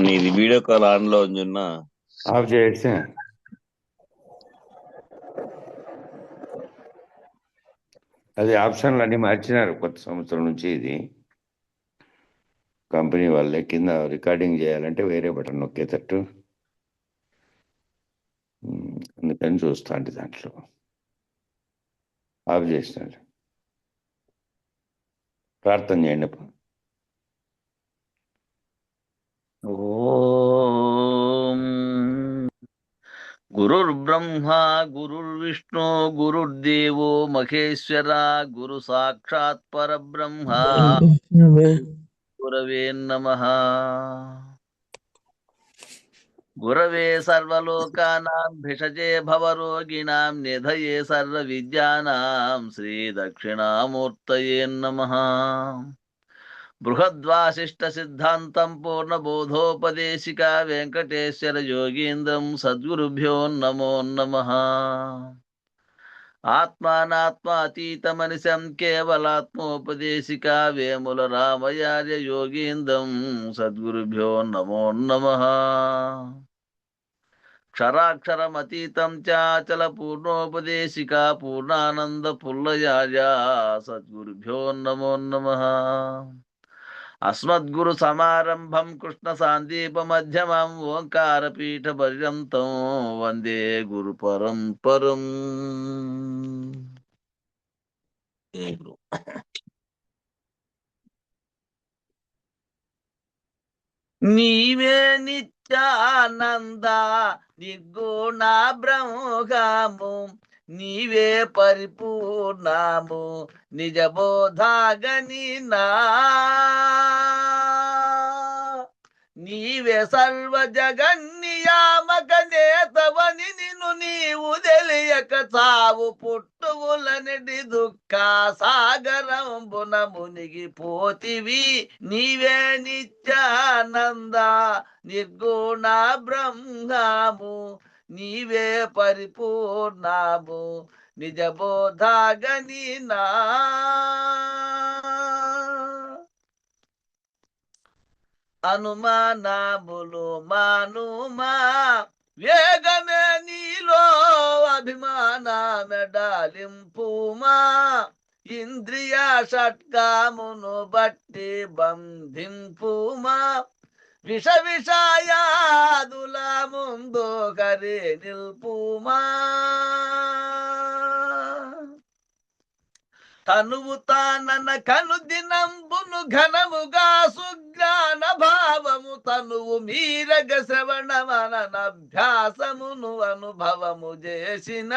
నీది video call on లో ఉంచున్నా. Of చేయొచ్చు. అది ఆప్షన్లు అన్ని మార్చినారు కొత్త సంవత్సరం నుంచి. ఇది కంపెనీ వాళ్ళే కింద రికార్డింగ్ చేయాలంటే వేరే బటన్ నొక్కేటట్టు. అందుకని చూస్తా అంటే దాంట్లో ఆఫ్ చేసినారు. ప్రార్థన చేయండి. ఓం గురుర్బ్రహ్మా గురుర్విష్ణు గురుర్దేవో మహేశ్వర గురు సాక్షాత్ పరబ్రహ్మ గురవే నమః. గురవే సర్వలోకానాం భిషజే భవరోగిణాం నిధయే సర్వ విద్యానాం శ్రీ దక్షిణామూర్తయే నమః. బృహద్వాసిష్ట సిద్ధాంతం పూర్ణబోధోపదేశిక వెంకటేశ్వర యోగీంద్రం సద్గురుభ్యో నమో నమః. ఆత్మానాత్మాతీతమనిశం కేవలాత్మోపదేశిక వేముల రామయార్య యోగీంద్రం సద్గురుభ్యో నమో నమః. క్షరాక్షరమతీతం చాచల పూర్ణోపదేశిక పూర్ణానంద పుల్లయార్య సద్గురుభ్యో నమో నమః. అస్మద్గురు సమారంభం కృష్ణ సాందీప మధ్యమం ఓంకార పీఠ పర్యంతం వందే గురు పరంపరం. నీవే నిత్యానంద నిర్గుణ బ్రహ్మము నీవే పరిపూర్ణము నిజబోధాగని నా నీవే సర్వ జగన్నియామక నేతవని నిన్ను నీవు తెలియక చావు పుట్టువులనిటి దుఃఖ సాగరంబున మునిగిపోతివి. నీవే నిత్యానంద నిర్గుణ బ్రహ్మము నీవే పరిపూర్ణము నిజబోధాగని నా అనుమానములు మానుమా వేగమే నీలో అభిమాన మెడాలింపుమా ఇంద్రియ షట్కామును బట్టి బంధింపుమా విష విషయాదుల ముందు కరి నిల్పుమా తనువు తానన కను దినంబును ఘనముగా సుజ్ఞాన భావము తనువు మీరగ శ్రవణ మననభ్యాసమును అనుభవము చేసిన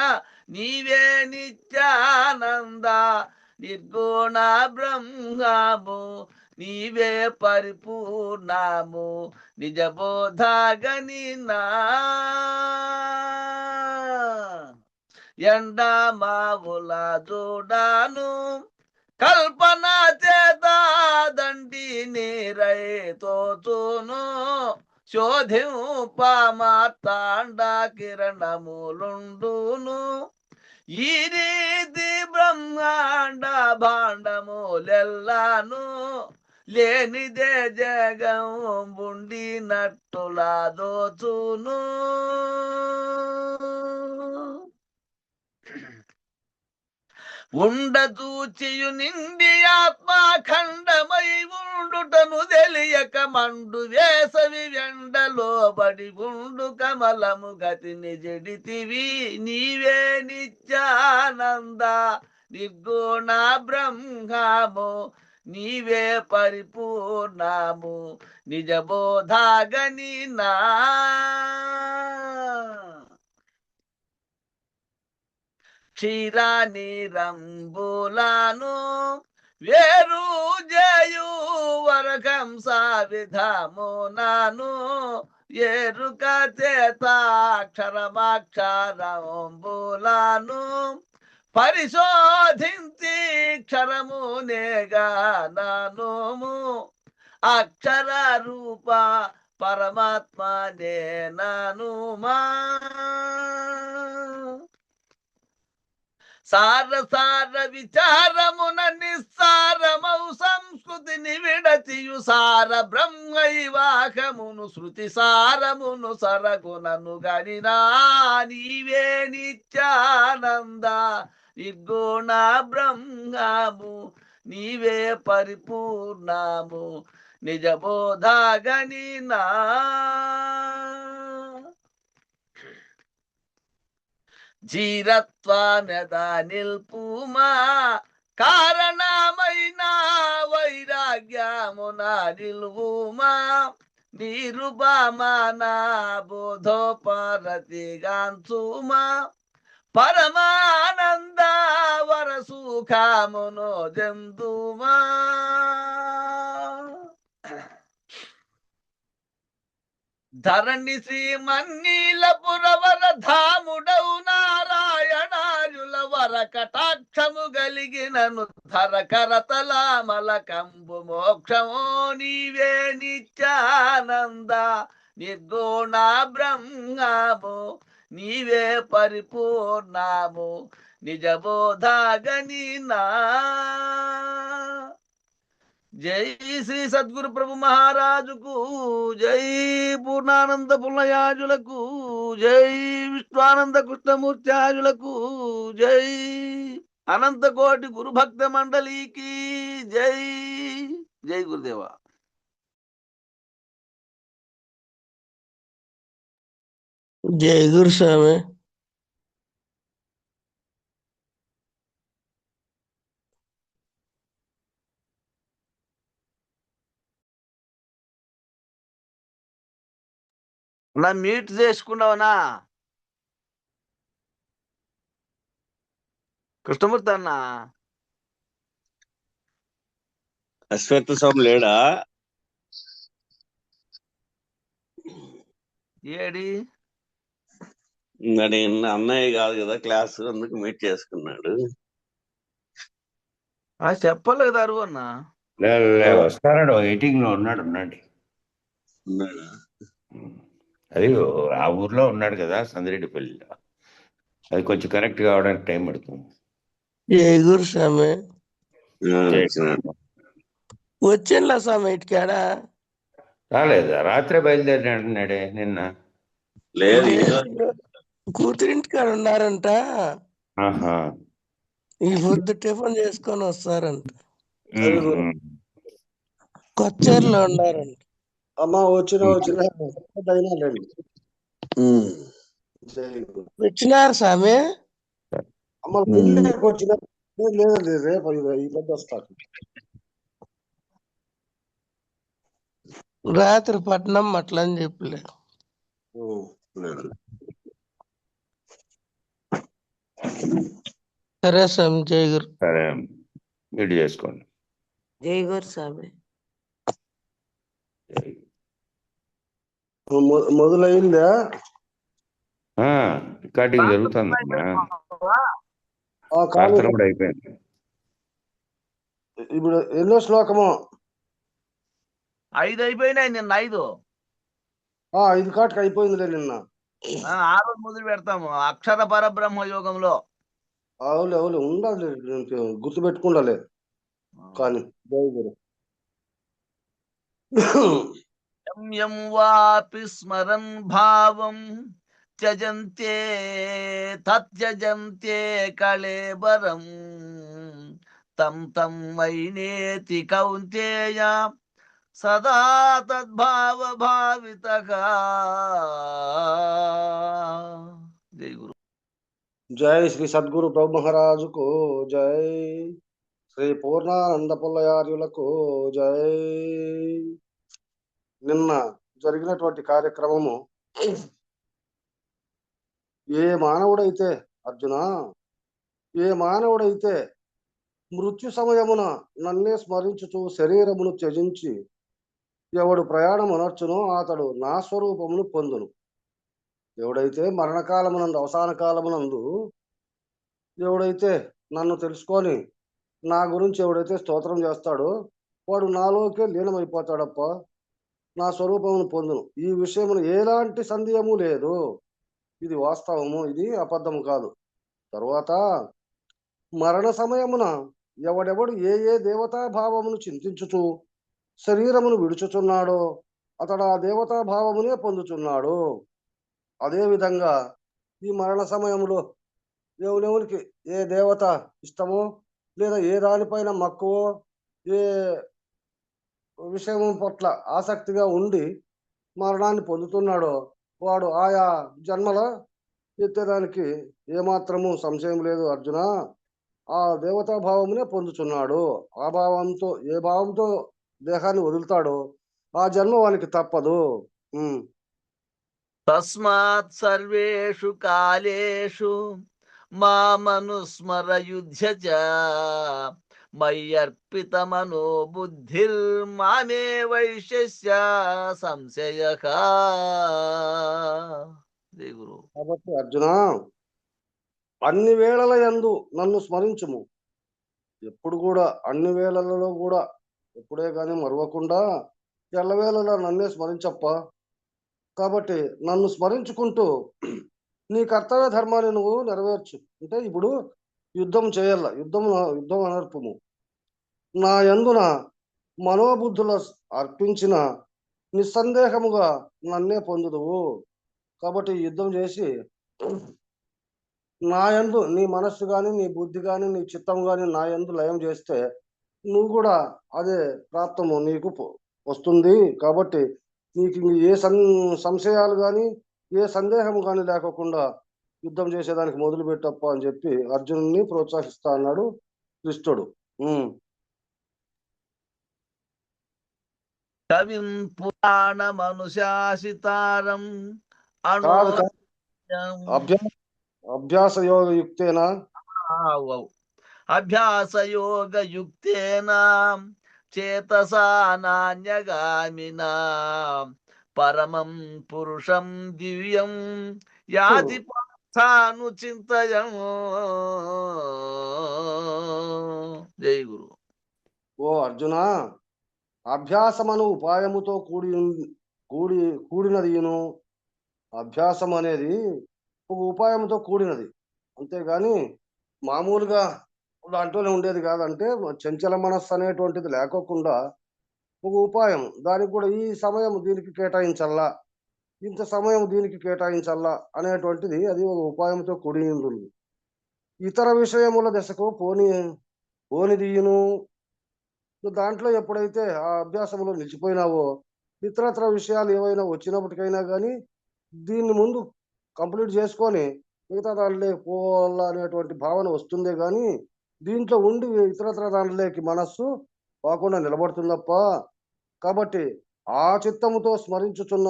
నీవే నిత్యానంద నిర్గుణ బ్రహ్మము నీవే పరిపూర్ణము నిజబోధాగని నా ఎండమావుల చూడాను కల్పన చేత దండి నీరై తోచును శోధింపమార్తాండ కిరణములుండును ఈ రీతి బ్రహ్మాండ భాండములెల్లాను లేనిదే జగం ఉండినట్టులా దోచును. ఉండదూచియు నిండి ఆత్మాఖండమై ఉండుటను తెలియక మండు వేసవి ఎండలో బడి ఉండు కమలము గతిని జడితివి. నీవే నిత్యానంద నిర్గుణ బ్రహ్మము నీవే పరిపూర్ణము నిజబోధాగని నా క్షీరాని రంబులాను వేరు జయు వరకంస విధమునాను ఎరుక చేతాక్షరమాక్షరంబులాను పరిశోధించి క్షరమునేగా నానుము అక్షర రూప పరమాత్మ నేననుమా సార సార విచారమున నిస్సారమౌ సంస్కృతిని విడచియు సార బ్రహ్మైవాహమును శృతి సారమును సరగునను గనినా నీవే నిత్యానంద నిర్గుణ బ్రహ్మము నీవే పరిపూర్ణము నిజబోధగనినా జీరత్వమెద నిల్పుమా కారణమైన వైరాగ్యమున నిల్వుమా నిరుపమాన బోధోపరతిగాంచుమా పరమానంద వరసుఖమును జంతుమా ధరణి శ్రీమన్నీలపురవర ధాముడౌ నారాయణాయుల వర కటాక్షము గలిగినను ధర కరతలామల కంబు మోక్షమో నీవే నిత్యానంద నిర్గుణ బ్రహ్మము నీవే పరిపూర్ణము నిజబోధగనినా జై శ్రీ సద్గురు ప్రభు మహారాజుకు జై పూర్ణానంద పుల్లయాజులకు జై విశ్వానంద కృష్ణమూర్త్యాజులకు జై అనంత కోటి గురు భక్త మండలికి జై జై గురుదేవా. జై గురు స్వామి. నా మీట్ చేసుకున్నావనా కృష్ణమూర్తి అన్న? అశ్వత్థ స్వామి లేడా? ఏడి మరి అన్నయ్య కాదు కదా క్లాస్, అందుకు మీట్ చేసుకున్నాడు. చెప్పాలి కదా అరువు అన్న. వస్తాడు, వెయిటింగ్ లో ఉన్నాడు. ఉండండి. ఉన్నాడా? అది ఆ ఊర్లో ఉన్నాడు కదా, సందిరెడ్డిపల్లిలో. అది కొంచెం కనెక్ట్ కావడానికి టైం పడుతుంది. జై గురు స్వామి. వచ్చిండ్లా స్వామి ఇటుకాడా? రాలేదా? రాత్రే బయలుదేరినాడే నిన్న. లేదు, కూతురింటికాడ ఉన్నారంట. ఈ పొద్దు టిఫిన్ చేసుకొని వస్తారంట. కొచ్చేరులో ఉన్నారంట. అమ్మ వచ్చినారు స్వామి. అమ్మ వచ్చిన లేదండి, రేపు ఈ పెద్ద వస్తారు. రాత్రి పట్నం అట్లా అని చెప్పలే. సరే స్వామి. జై గురు. సరే, మీట్ చేసుకోండి. జై గురు స్వామి. మొదలైందా? రికార్డింగ్ జరుగుతుందమ్మా. కూడా అయిపోయింది. ఇప్పుడు ఎన్నో శ్లోకము? 5 అయిపోయినాయి. నిన్న 5 కాటికి అయిపోయిందిలే నిన్న. 6 మొదలు పెడతాము అక్షర పరబ్రహ్మ యోగంలో. అవులే ఉండాలి, గుర్తు పెట్టుకుండాలి. కానీ యం వాపి స్మరన్ భావం త్యజంతే తత్యజంతే కళేబరం తం తం వైనేతి కౌంతేయ సదా తద్భావ భావితగా. జై గురు. జై శ్రీ సద్గురు ప్రభు మహారాజుకు జై. శ్రీ పూర్ణానంద పుల్లయార్యులకు జై. నిన్న జరిగినటువంటి కార్యక్రమము, ఏ మానవుడైతే అర్జున, ఏ మానవుడైతే మృత్యు సమయమున నన్నే స్మరించుచు శరీరమును త్యజించి ఎవడు ప్రయాణం అనర్చునో అతడు నా స్వరూపమును పొందును. ఎవడైతే మరణకాలమునందు, అవసాన కాలమునందు ఎవడైతే నన్ను తెలుసుకొని నా గురించి ఎవడైతే స్తోత్రం చేస్తాడో వాడు నాలోకే లీనమైపోతాడప్ప, నా స్వరూపమును పొందును. ఈ విషయమును ఎలాంటి సందేహము లేదు. ఇది వాస్తవము, ఇది అబద్ధము కాదు. తరువాత మరణ సమయమున ఎవడెవడు ఏ ఏ దేవతా భావమును చింతించుచు శరీరమును విడుచుచున్నాడో అతడు ఆ దేవతా భావమునే పొందుచున్నాడు. అదేవిధంగా ఈ మరణ సమయంలో ఎవరెవరికి ఏ దేవత ఇష్టమో లేదా ఏ దానిపైన మక్కువో ఏ విషయం పట్ల ఆసక్తిగా ఉండి మరణాన్ని పొందుతున్నాడో వాడు ఆయా జన్మల ఎత్తేదానికి ఏమాత్రము సంశయం లేదు అర్జున. ఆ దేవతా భావమునే పొందుతున్నాడు. ఆ భావంతో ఏ భావంతో దేహాన్ని వదులుతాడో ఆ జన్మ వానికి తప్పదు. తస్మాత్ సర్వేషు కాలేషు మామనుస్మర యుధ్య చ మయ్యర్పితమనో బుద్ధిర్మామే వైశ్యస్య సంశయః. జై గురు. కాబట్టి అర్జున, అన్ని వేళల యందు నన్ను స్మరించుము. ఎప్పుడు కూడా అన్ని వేళలలో కూడా ఎప్పుడే కానీ మరవకుండా ఎల్లవేళలా నన్నే స్మరించప్ప. కాబట్టి నన్ను స్మరించుకుంటూ నీ కర్తవ్య ధర్మాన్ని నువ్వు నెరవేర్చు. అంటే ఇప్పుడు యుద్ధం చేయాల, యుద్ధం అనర్పము. నా యందున మనోబుద్ధుల అర్పించిన నిస్సందేహముగా నన్నే పొందుదువు. కాబట్టి యుద్ధం చేసి నా యందు నీ మనస్సు కానీ నీ బుద్ధి కానీ నీ చిత్తం కానీ నా యందు లయం చేస్తే నువ్వు కూడా అదే ప్రాప్తము నీకు వస్తుంది. కాబట్టి నీకు ఏ సంశయాలు కానీ ఏ సందేహం కానీ లేకోకుండా యుద్ధం చేసేదానికి మొదలు పెట్టప్ప అని చెప్పి అర్జునుడిని ప్రోత్సహిస్తా అన్నాడు కృష్ణుడు. కవిం పురాణమనుశాసితారం అభ్యాస యోగ యుక్తేనా అభ్యాసయోగయుక్తేన చేతసా నాన్యగామినా పరమం పురుషం దివ్యం యాతి పార్థాను చింతయం. జై గురు. ఓ అర్జున, అభ్యాసమను ఉపాయముతో కూడినదిను. అభ్యాసం అనేది ఒక ఉపాయంతో కూడినది, అంతేగాని మామూలుగా దాంట్లోనే ఉండేది కాదంటే చంచల మనస్సు అనేటువంటిది లేకోకుండా ఒక ఉపాయం. దానికి కూడా ఈ సమయం దీనికి కేటాయించల్లా, ఇంత సమయం దీనికి కేటాయించల్లా అనేటువంటిది అది ఒక ఉపాయంతో కూడి ఉంటుంది. ఇతర విషయముల దశకు పోనిదియును. దాంట్లో ఎప్పుడైతే ఆ అభ్యాసంలో నిలిచిపోయినావో ఇతరత్ర విషయాలు ఏవైనా వచ్చినప్పటికైనా కానీ దీన్ని ముందు కంప్లీట్ చేసుకొని మిగతా దాంట్లో పోవాలా అనేటువంటి భావన వస్తుందే కానీ దీంట్లో ఉండి ఇతరత్ర దాంట్లోకి మనస్సు పోకుండా నిలబడుతుందప్ప. కాబట్టి ఆ చిత్తముతో స్మరించుచున్న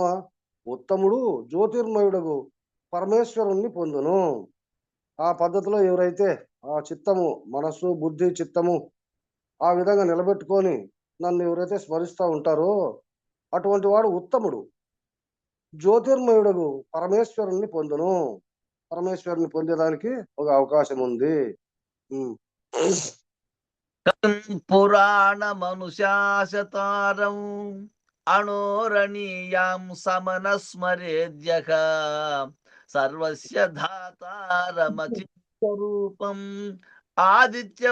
ఉత్తముడు జ్యోతిర్మయుడగు పరమేశ్వరుణ్ణి పొందును. ఆ పద్ధతిలో ఎవరైతే ఆ చిత్తము మనస్సు బుద్ధి చిత్తము ఆ విధంగా నిలబెట్టుకొని నన్ను ఎవరైతే స్మరిస్తూ ఉంటారో అటువంటి వాడు ఉత్తముడు. జ్యోతిర్మయుడగు పరమేశ్వరుణ్ణి పొందును. పరమేశ్వరుని పొందేదానికి ఒక అవకాశం ఉంది. పురాణమనుశాసతారం అణోరణీయాం సమనస్మరేద్యః సర్వస్య ధాతారమచిత్స్వరూపం ఆదిత్య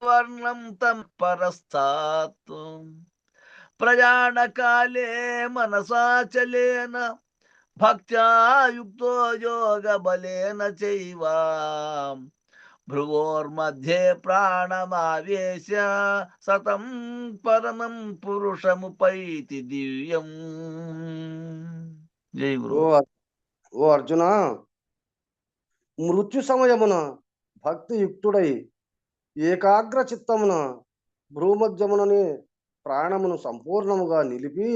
వర్ణం తం పరస్తాత్ ప్రయాణకాలే మనసాచలేన భక్త్యా యుక్తో యోగ బలేన చైవ భ్రువోర్మధ్యే ప్రాణమావేశ్య సతం పరమం పురుషముపైతి దివ్యం. జై గురు. ఓ అర్జున, మృత్యు సమయమున భక్తి యుక్తుడై ఏకాగ్ర చిత్తమున భ్రూమధ్యమునని ప్రాణమును సంపూర్ణముగా నిలిపి,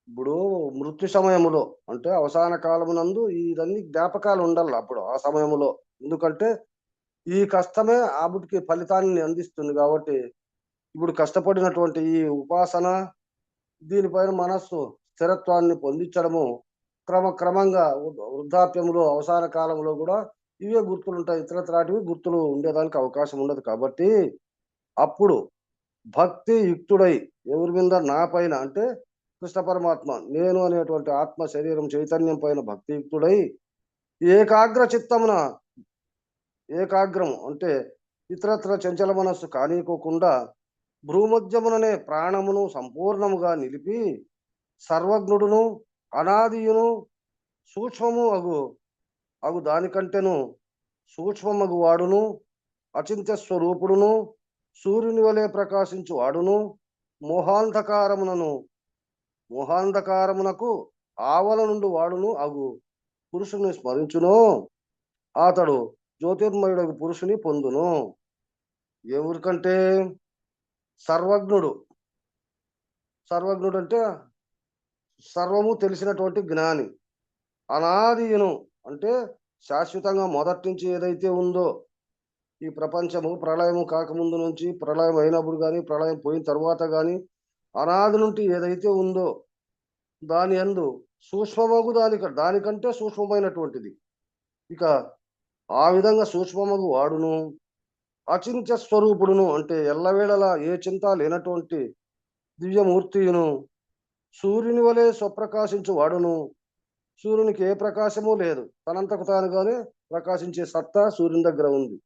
ఇప్పుడు మృత్యు సమయములో అంటే అవసాన కాలమునందు ఇదన్నీ జ్ఞాపకాలు ఉండాలి అప్పుడు ఆ సమయములో. ఎందుకంటే ఈ కష్టమే ఆవిడికి ఫలితాన్ని అందిస్తుంది. కాబట్టి ఇప్పుడు కష్టపడినటువంటి ఈ ఉపాసన దీనిపైన మనస్సు స్థిరత్వాన్ని పొందించడము క్రమంగా వృద్ధాప్యంలో అవసాన కాలంలో కూడా ఇవే గుర్తులు ఉంటాయి, ఇతరత్రాటివి గుర్తులు ఉండేదానికి అవకాశం ఉండదు. కాబట్టి అప్పుడు భక్తి యుక్తుడై ఎవరి మీద నా పైన అంటే కృష్ణ పరమాత్మ నేను అనేటువంటి ఆత్మ శరీరం చైతన్యం పైన భక్తియుక్తుడై ఏకాగ్ర చిత్తమున, ఏకాగ్రం అంటే ఇతరత్ర చంచల మనస్సు కానీకోకుండా భ్రూమధ్యముననే ప్రాణమును సంపూర్ణముగా నిలిపి సర్వజ్ఞుడును అనాదియును సూక్ష్మము అగు దానికంటెను సూక్ష్మమగు వాడును అచింత్య స్వరూపుడును సూర్యుని వలె ప్రకాశించు వాడును మోహాంధకారమునకు ఆవల నుండి వాడును అగు పురుషుని స్మరించును అతడు జ్యోతిర్మయుడగు పురుషుని పొందును. ఎవరికంటే సర్వజ్ఞుడు అంటే సర్వము తెలిసినటువంటి జ్ఞాని. అనాదియును అంటే శాశ్వతంగా మొదటి నుంచి ఏదైతే ఉందో ఈ ప్రపంచము ప్రళయము కాకముందు నుంచి, ప్రళయం అయినప్పుడు కానీ, ప్రళయం పోయిన తర్వాత కానీ అనాది నుండి ఏదైతే ఉందో దాని యందు సూక్ష్మమగు దానికంటే సూక్ష్మమైనటువంటిది. ఇక ఆ విధంగా సూక్ష్మమగు వాడును అచింత్య స్వరూపుడును అంటే ఎల్లవేళలా ఏ చింత లేనటువంటి దివ్యమూర్తియును సూర్యుని వలె స్వప్రకాశించు వాడును. సూర్యునికి ఏ ప్రకాశము లేదు, తనంతకు తానుగానే ప్రకాశించే సత్తా సూర్యుని దగ్గర ఉంది.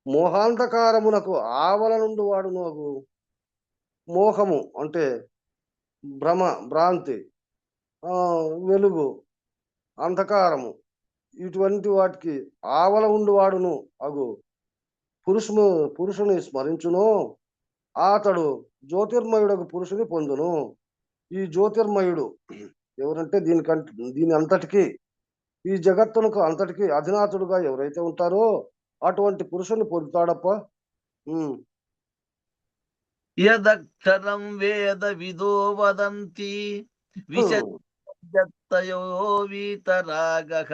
మోహాంధకారమునకు ఆవల నుండి వాడును అగు మోహము అంటే భ్రాంతి, వెలుగు, అంధకారము ఇటువంటి వాటికి ఆవల ఉండి వాడును అగు పురుషుని స్మరించును అతడు జ్యోతిర్మయుడకు పురుషుని పొందును. ఈ జ్యోతిర్మయుడు ఎవరంటే దీని అంతటికి, ఈ జగత్తునకు అంతటికి అధినాథుడుగా ఎవరైతే ఉంటారో అటువంటి పురుషుని పొందుతాడప్ప. యదక్షరం వేద విదో వదంతి విశత్తయో వీతరాగః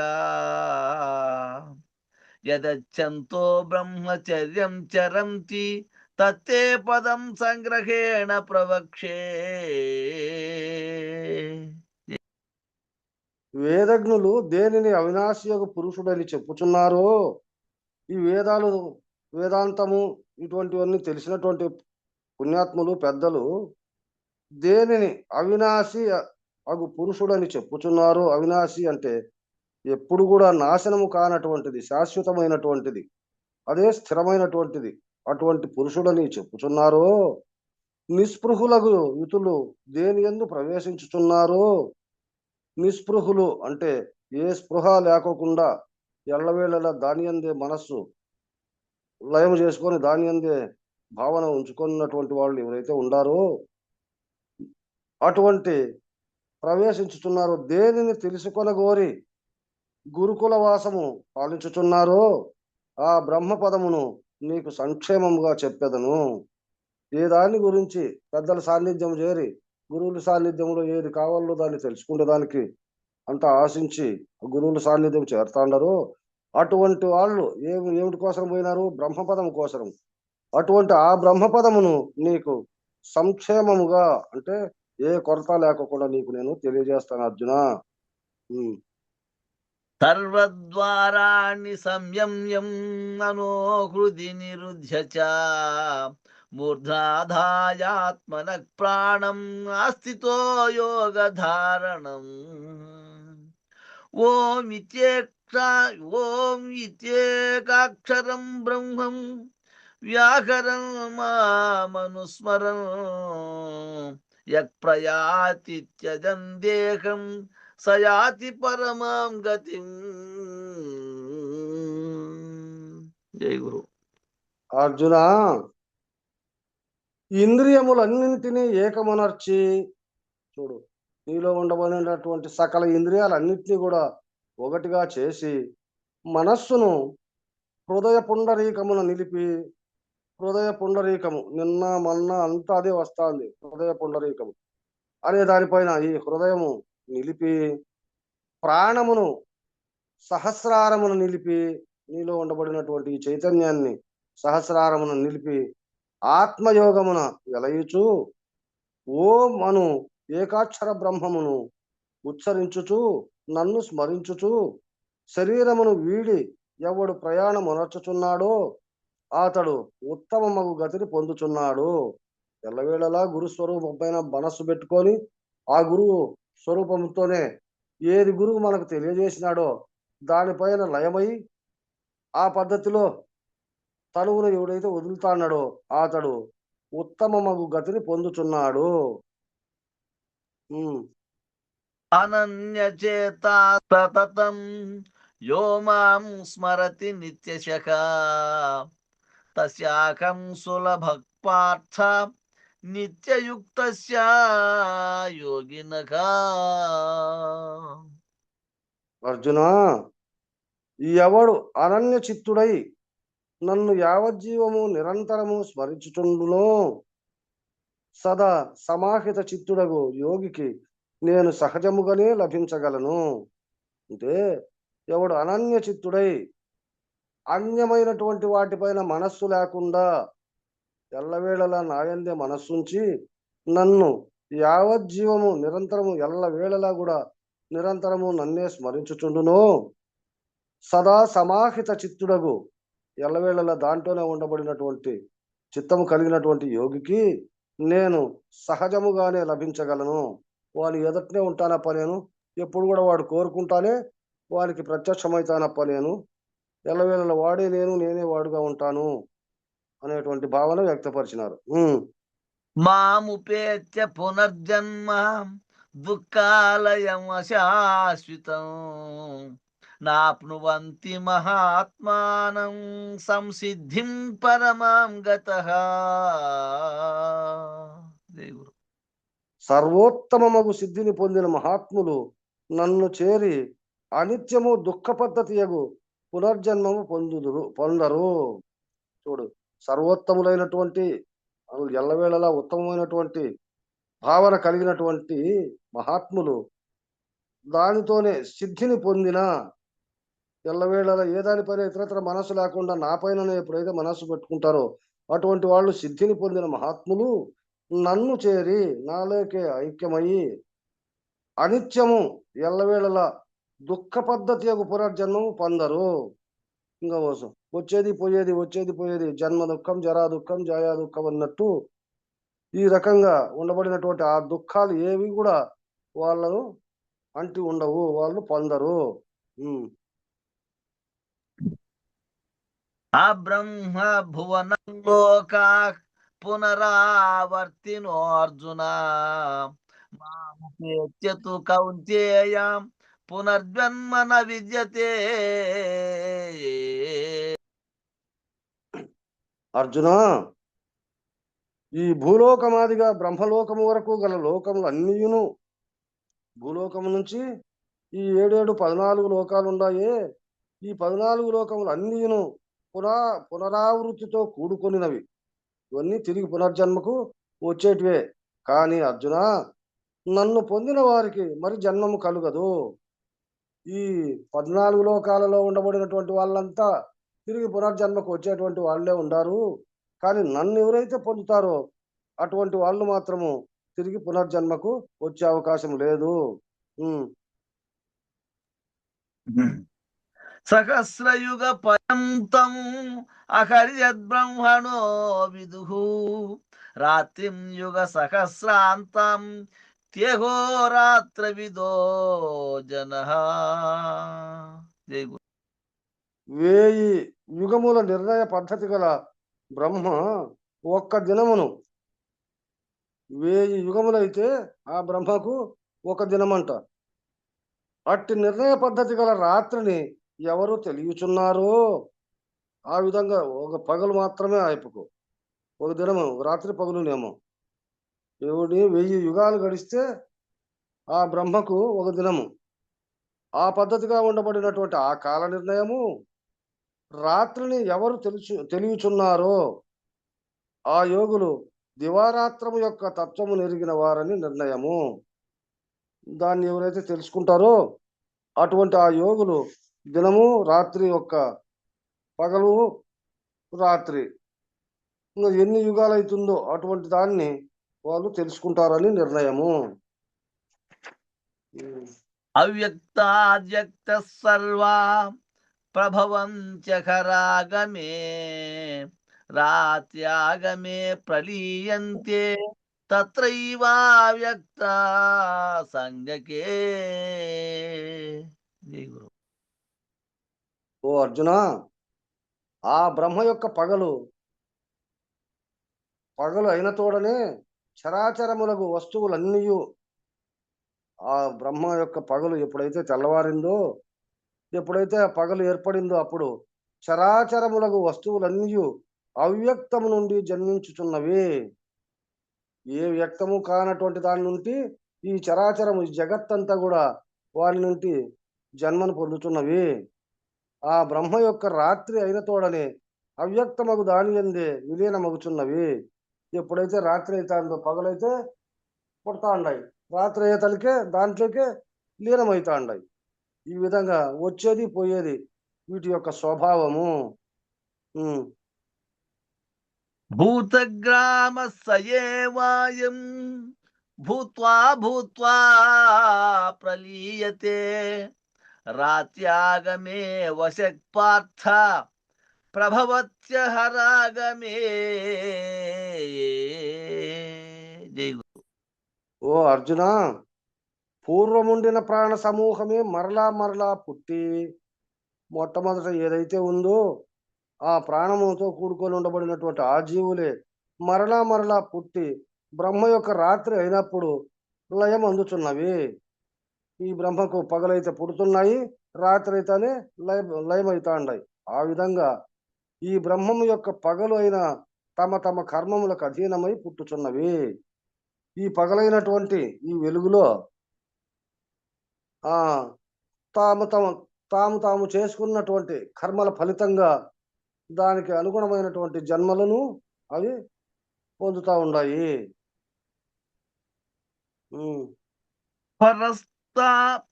యదచ్చంతో బ్రహ్మచర్యం చరంతి తత్తే పదం సంగ్రహేణ ప్రవక్షే. వేదజ్ఞులు దేనిని అవినాశియగు పురుషుడని చెప్పుచున్నారో, ఈ వేదాంతము ఇటువంటివన్నీ తెలిసినటువంటి పుణ్యాత్ములు పెద్దలు దేనిని అవినాశి అగు పురుషుడని చెప్పుచున్నారో, అవినాశి అంటే ఎప్పుడు కూడా నాశనము కానటువంటిది, శాశ్వతమైనటువంటిది, అదే స్థిరమైనటువంటిది, అటువంటి పురుషుడని చెప్పుచున్నారో, నిస్పృహులకు యుతులు దేని యందు ప్రవేశించుచున్నారో, నిస్పృహులు అంటే ఏ స్పృహ లేకోకుండా ఎల్లవేళలా దాని యందే మనస్సు లయం చేసుకొని దాని యందే భావన ఉంచుకున్నటువంటి వాళ్ళు ఎవరైతే ఉండారో, అటువంటి ప్రవేశించుచున్నారో, దేనిని తెలుసుకొనగోరి గురుకుల వాసము పాలించుచున్నారో ఆ బ్రహ్మపదమును నీకు సంక్షేమముగా చెప్పెదను. ఏ దాని గురించి పెద్దల సాన్నిధ్యం చేరి గురువుల సాన్నిధ్యంలో ఏది కావాలో దాన్ని తెలుసుకుంటే దానికి అంత ఆశించి గురువుల సాన్నిధ్యం చేరుతాండరు. అటువంటి వాళ్ళు ఏమిటి కోసం పోయినారు? బ్రహ్మపదం కోసం. అటువంటి ఆ బ్రహ్మపదమును నీకు సంక్షేమముగా అంటే ఏ కొరత లేకుండా నీకు నేను తెలియజేస్తాను అర్జున. సర్వద్వారాణి సంయమ్యం మనోహృది నిరుధ్య చ మూర్ధాధాయాత్మన ప్రాణం ఆస్థితో యోగ ధారణం. ఓం ఇత్యేకాక్షరం బ్రహ్మం వ్యాకరం మామనుస్మరం యత్ప్రయాతి త్యజం దేహం సయాతి పరమాం గతిం. జై గురు. అర్జున, ఇంద్రియములన్నింటినీ ఏకమనర్చి చూడు, నీలో ఉండబడినటువంటి సకల ఇంద్రియాలన్నింటినీ కూడా ఒకటిగా చేసి మనస్సును హృదయ పుండరీకమున నిలిపి, హృదయ పుండరీకము నిన్న మొన్న అంతా అదే వస్తుంది, హృదయ పుండరీకము అనే దానిపైన ఈ హృదయము నిలిపి, ప్రాణమును సహస్రారమును నిలిపి, నీలో ఉండబడినటువంటి ఈ చైతన్యాన్ని సహస్రారమును నిలిపి ఆత్మయోగమున వెలయుచు ఓం అను ఏకాక్షర బ్రహ్మమును ఉచ్చరించుచు నన్ను స్మరించుచు శరీరమును వీడి ఎవడు ప్రయాణం అనర్చుచున్నాడో అతడు ఉత్తమమగు గతిని పొందుచున్నాడు. ఎల్లవేళలా గురు స్వరూపమైన మనస్సు పెట్టుకొని ఆ గురువు స్వరూపంతోనే ఏది గురువు మనకు తెలియజేసినాడో దానిపైన లయమై ఆ పద్ధతిలో తనువును ఎవడైతే వదులుతాన్నాడో అతడు ఉత్తమమగు గతిని పొందుచున్నాడు. అనన్యచేత సతతం యో మాం స్మరతి నిత్యశక తస్యాకం సులభ పార్థ నిత్యయుక్తస్య యోగినః. అర్జున, ఎవడు అనన్య చిత్తుడై నన్ను యావజ్జీవము నిరంతరము స్మరించుచుండునో సదా సమాహిత చిత్తుడగు యోగికి నేను సహజముగానే లభించగలను. అంటే ఎవడు అనన్య చిత్తుడై అన్యమైనటువంటి వాటిపైన మనస్సు లేకుండా ఎల్లవేళలా నాయందే మనస్సుంచి నన్ను యావజ్జీవము నిరంతరము ఎల్లవేళలా కూడా నిరంతరము నన్నే స్మరించుచుండునో సదా సమాహిత చిత్తుడగు ఎల్లవేళలా దాంట్లోనే ఉండబడినటువంటి చిత్తము కలిగినటువంటి యోగికి నేను సహజముగానే లభించగలను. వాని ఎదుటనే ఉంటానప్ప నేను, ఎప్పుడు కూడా వాడు కోరుకుంటానే వానికి ప్రత్యక్షమైతానప్ప నేను, ఎల్లవేళలా వాడే నేను, నేనే వాడుగా ఉంటాను అనేటువంటి భావన వ్యక్తపరిచినారు. మాముపేత్య పునర్జన్మ దుఃఖాలయం అశాశ్వతం నాప్నువంతి మహాత్మానం సంసిద్ధిం పరమాం గతః. దేవుడు సర్వోత్తమమగు సిద్ధిని పొందిన మహాత్ములు నన్ను చేరి అనిత్యము దుఃఖ పద్ధతియగు పునర్జన్మము పొందరు. చూడు, సర్వోత్తములైనటువంటి ఎల్లవేళలా ఉత్తమమైనటువంటి భావన కలిగినటువంటి మహాత్ములు దానితోనే సిద్ధిని పొందిన ఎల్లవేళలా ఏ దానిపైన ఇతరత్ర మనస్సు లేకుండా నా పైననే ఎప్పుడైతే మనస్సు పెట్టుకుంటారో అటువంటి వాళ్ళు సిద్ధిని పొందిన మహాత్ములు నన్ను చేరి నాలోకే ఐక్యమయ్యి అనిత్యము ఎల్లవేళలా దుఃఖ పద్ధతి యొక్క పునర్జన్మము పొందరు. ఇంకా వచ్చేది పోయేది జన్మ దుఃఖం, జరా దుఃఖం, జాయా దుఃఖం అన్నట్టు ఈ రకంగా ఉండబడినటువంటి ఆ దుఃఖాలు ఏవి కూడా వాళ్ళను అంటి ఉండవు, వాళ్ళు పొందరు. ఆ బ్రహ్మ భువనం లోకా పునరావర్తినో అర్జున మాముపేత్యతు కౌంతేయ పునర్జన్మ న విద్యతే. అర్జున, ఈ భూలోకమాదిగా బ్రహ్మలోకము వరకు గల లోకములు అన్నీయును, భూలోకము నుంచి ఈ 14 లోకాలు ఉన్నాయే, ఈ 14 లోకములు అన్నీయును పునరావృతితో కూడుకొనినవి. ఇవన్నీ తిరిగి పునర్జన్మకు వచ్చేటివే. కానీ అర్జున, నన్ను పొందిన వారికి మరి జన్మము కలుగదు. ఈ 14 లోకాలలో ఉండబడినటువంటి వాళ్ళంతా తిరిగి పునర్జన్మకు వచ్చేటువంటి వాళ్ళే ఉండారు. కానీ నన్ను ఎవరైతే పొందుతారో అటువంటి వాళ్ళు మాత్రము తిరిగి పునర్జన్మకు వచ్చే అవకాశం లేదు. సహస్రయుగ పర్యంతం అహర్యద్బ్రహ్మణో విదుః రాత్రిం యుగ సహస్రాంతం త్యహోరాత్రవిదో జనః. 1000 యుగముల నిర్ణయ పద్ధతి గల బ్రహ్మ ఒక్క దినమును, 1000 యుగములైతే ఆ బ్రహ్మకు ఒక దినమంట. అట్టి నిర్ణయ పద్ధతి గల రాత్రిని ఎవరు తెలియచున్నారో ఆ విధంగా ఒక పగలు మాత్రమే అయిపోకు, ఒక దినము రాత్రి పగలునేమో. దేవుడి 1000 యుగాలు గడిస్తే ఆ బ్రహ్మకు ఒక దినము. ఆ పద్ధతిగా ఉండబడినటువంటి ఆ కాల నిర్ణయము రాత్రిని ఎవరు తెలియచున్నారో ఆ యోగులు దివారాత్రము యొక్క తత్వము నెరిగిన వారని నిర్ణయము. దాన్ని ఎవరైతే తెలుసుకుంటారో అటువంటి ఆ యోగులు దినము రాత్రి యొక్క పగలు రాత్రి ఇంకా ఎన్ని యుగాలు అవుతుందో అటువంటి దాన్ని వాళ్ళు తెలుసుకుంటారని నిర్ణయము. అవ్యక్తాద్యక్త సర్వా ప్రభవంత్యఖరాగమే రాత్యాగమే ప్రలీయంతే తత్రైవావ్యక్త సంజ్ఞకే. ఓ అర్జున, ఆ బ్రహ్మ యొక్క పగలు అయిన తోడనే చరాచరములకు వస్తువులన్నీ ఆ బ్రహ్మ యొక్క పగలు ఎప్పుడైతే తెల్లవారిందో, ఎప్పుడైతే ఆ పగలు ఏర్పడిందో, అప్పుడు చరాచరములకు వస్తువులన్నీ అవ్యక్తము నుండి జన్మించుచున్నవి. ఏ వ్యక్తము కానటువంటి దాని నుండి ఈ చరాచరము, ఈ జగత్తంతా కూడా వారి నుండి జన్మను పొందుతున్నవి. ఆ బ్రహ్మ యొక్క రాత్రి అయిన తోడనే అవ్యక్తమగు దాని యందే విలీనమగుచున్నవి. ఎప్పుడైతే రాత్రి అవుతాందో పగలైతే పుడతా ఉన్నాయి, రాత్రి అయ్యేతలకే దాంట్లోకే లీనమవుతా ఉన్నాయి. ఈ విధంగా వచ్చేది పోయేది వీటి యొక్క స్వభావము. భూతగ్రామ సయేవాయం భూత్వా భూత్వా ప్రలీయతే రాత్యాగమే వశక్ పార్థ ప్రభవత్యహరాగమే. జై గురు. ఓ అర్జున, పూర్వముండిన ప్రాణ సమూహమే మరలా మరలా పుట్టి మొట్టమొదట ఏదైతే ఉందో ఆ ప్రాణముతో కూడుకొని ఉండబడినటువంటి ఆ జీవులే మరలా మరలా పుట్టి బ్రహ్మ యొక్క రాత్రి అయినప్పుడు లయం అందుచున్నవి. ఈ బ్రహ్మకు పగలైతే పుడుతున్నాయి, రాత్రి అయితేనే లయమవుతా ఉన్నాయి. ఆ విధంగా ఈ బ్రహ్మము యొక్క పగలు అయిన తమ తమ కర్మములకు అధీనమై పుట్టుచున్నవి. ఈ పగలైనటువంటి ఈ వెలుగులో తాము చేసుకున్నటువంటి కర్మల ఫలితంగా దానికి అనుగుణమైనటువంటి జన్మలను అవి పొందుతా ఉన్నాయి.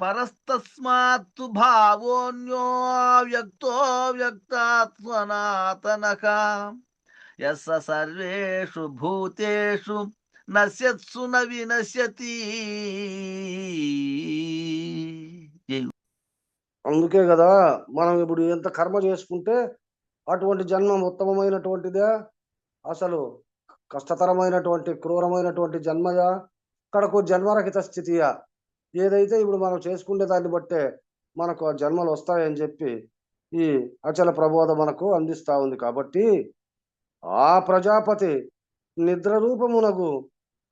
పరస్తస్మాత్తు భావోన్యో వ్యక్తో వ్యక్తాత్మనాతనః యస్స సర్వేషు భూతేషు నశ్యత్సు న వినశ్యతి. అందుకే కదా మనం ఇప్పుడు ఎంత కర్మ చేసుకుంటే అటువంటి జన్మ ఉత్తమమైనటువంటిదే, అసలు కష్టతరమైనటువంటి క్రూరమైనటువంటి జన్మయా, కడకు జన్మరహిత స్థితియా, ఏదైతే ఇప్పుడు మనం చేసుకునే దాన్ని బట్టే మనకు ఆ జన్మలు వస్తాయని చెప్పి ఈ అచల ప్రబోధ మనకు అందిస్తా ఉంది. కాబట్టి ఆ ప్రజాపతి నిద్ర రూపమునకు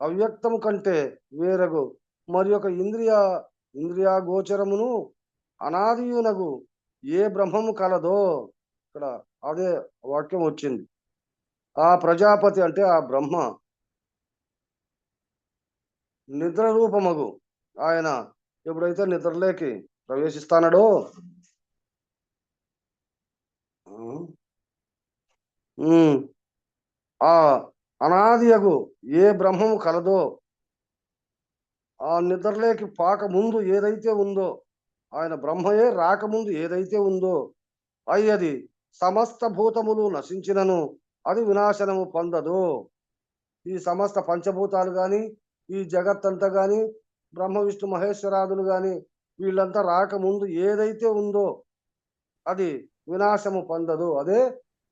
అవ్యక్తము కంటే వేరగు మరి ఒక ఇంద్రియా గోచరమును అనాదియునగు ఏ బ్రహ్మము కలదో, ఇక్కడ అదే వాక్యం వచ్చింది. ఆ ప్రజాపతి అంటే ఆ బ్రహ్మ నిద్ర రూపమగు ఆయన ఎప్పుడైతే నిద్రలోకి ప్రవేశిస్తానడో ఆ అనాదియగు ఏ బ్రహ్మము కలదో, ఆ నిద్రలోకి పాకముందు ఏదైతే ఉందో, ఆయన బ్రహ్మయే రాకముందు ఏదైతే ఉందో అయ్యది సమస్త భూతములు నశించినను అది వినాశనము పొందదు. ఈ సమస్త పంచభూతాలు గాని, ఈ జగత్తంతా గాని, బ్రహ్మ విష్ణు మహేశ్వరాదులు గాని వీళ్ళంతా రాకముందు ఏదైతే ఉందో అది వినాశము పొందదు. అదే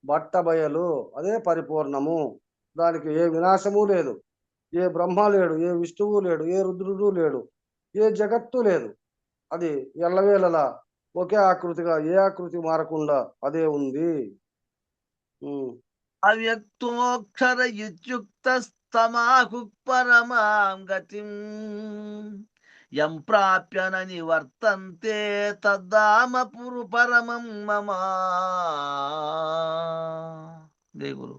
బట్టబయలు, అదే పరిపూర్ణము. దానికి ఏ వినాశము లేదు, ఏ బ్రహ్మ లేడు, ఏ విష్ణువు లేడు, ఏ రుద్రుడు లేడు, ఏ జగత్తు లేదు. అది ఎల్లవేళలా ఒకే ఆకృతిగా ఏ ఆకృతి మారకుండా అదే ఉంది. అవ్యక్తోక్షర ఇత్యుక్తస్తమాహు పరమాం గతిం యం ప్రాప్య న నివర్తంతే తద్ధామ పురు పరమం మమ. జై గురు.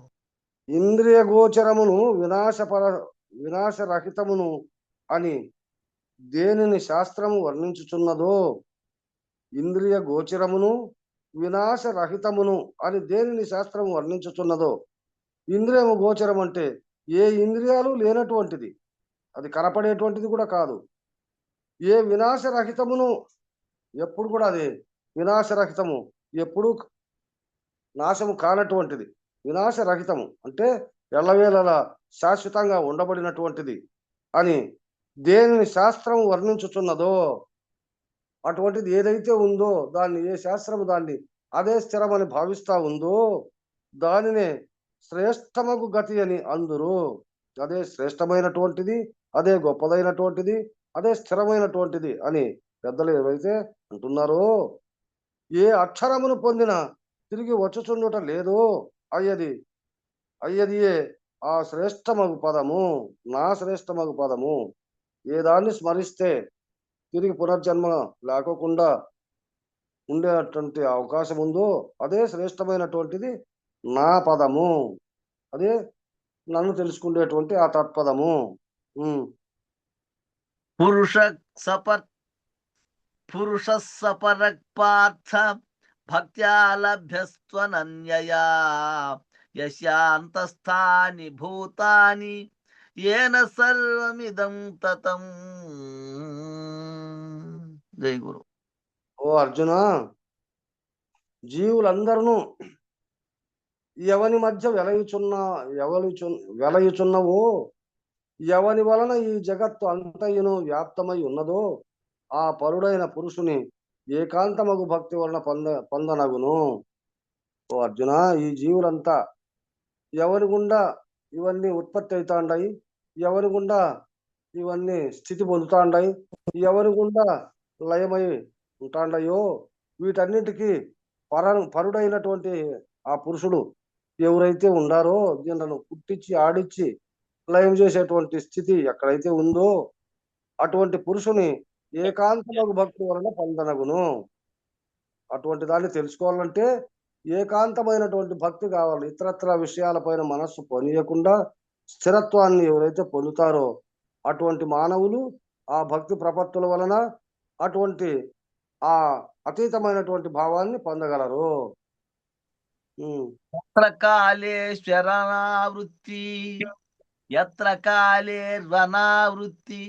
ఇంద్రియ గోచరమును వినాశరహితమును అని దేనిని శాస్త్రము వర్ణించుచున్నదో, ఇంద్రియ గోచరమును వినాశరహితమును అని దేనిని శాస్త్రము వర్ణించుచున్నదో, ఇంద్రియము గోచరం అంటే ఏ ఇంద్రియాలు లేనటువంటిది, అది కనపడేటువంటిది కూడా కాదు. ఏ వినాశరహితమును, ఎప్పుడు కూడా అది వినాశరహితము, ఎప్పుడు నాశము కానటువంటిది. వినాశరహితము అంటే ఎల్లవేళలా శాశ్వతంగా ఉండబడినటువంటిది అని దేనిని శాస్త్రం వర్ణించుచున్నదో, అటువంటిది ఏదైతే ఉందో దాన్ని, ఏ శాస్త్రము దాన్ని అదే స్థిరమని భావిస్తా ఉందో దానినే శ్రేష్టమగు గతి అని అందురు. అదే శ్రేష్టమైనటువంటిది, అదే గొప్పదైనటువంటిది, అదే స్థిరమైనటువంటిది అని పెద్దలు ఏవైతే అంటున్నారో, ఏ అక్షరమును పొందిన తిరిగి వచ్చుచుండుట లేదు అయ్యదియే ఆ శ్రేష్టమగు పదము, నా శ్రేష్టమగు పదము. ఏ దాన్ని స్మరిస్తే తిరిగి పునర్జన్మ లేకోకుండా ఉండేటువంటి అవకాశం ఉందో అదే శ్రేష్టమైనటువంటిది నా పదము, అదే నన్ను తెలుసుకునేటువంటి ఆ తత్పదము. పురుష సపరక్ పార్థ భక్త్యా లభ్యస్త్వనన్యయా యశాంతస్థాని భూతాని ఏన సర్వమిదం తతం. జై గురు. ఓ అర్జున, జీవులందరూ ఎవని మధ్య వెలయుచున్నవో, ఎవని వలన ఈ జగత్తు అంతయును వ్యాప్తమై ఉన్నదో ఆ పరుడైన పురుషుని ఏకాంతమగు భక్తి వలన పొందనగును. ఓ అర్జున, ఈ జీవులంతా ఎవరి గుండా ఇవన్నీ ఉత్పత్తి అవుతాండాయి, ఎవరి గుండా ఇవన్నీ స్థితి పొందుతాండాయి, ఎవరి గుండా లయమై ఉంటాండయో వీటన్నిటికీ పరుడైనటువంటి ఆ పురుషుడు ఎవరైతే ఉండారో, దీనిలను పుట్టించి ఆడిచ్చి లయం చేసేటువంటి స్థితి ఎక్కడైతే ఉందో అటువంటి పురుషుని ఏకాంతమగు భక్తి వలన పొందనగును. అటువంటి దాన్ని తెలుసుకోవాలంటే ఏకాంతమైనటువంటి భక్తి కావాలి. ఇతరత్ర విషయాలపైన మనస్సు పొనియకుండా స్థిరత్వాన్ని ఎవరైతే పొందుతారో అటువంటి మానవులు ఆ భక్తి ప్రపత్తుల వలన అటువంటి ఆ అతీతమైనటువంటి భావాన్ని పొందగలరు. ఎత్ర కాళేశ్వరనావృత్తి ఎత్ర కాళేర్వనావృత్తి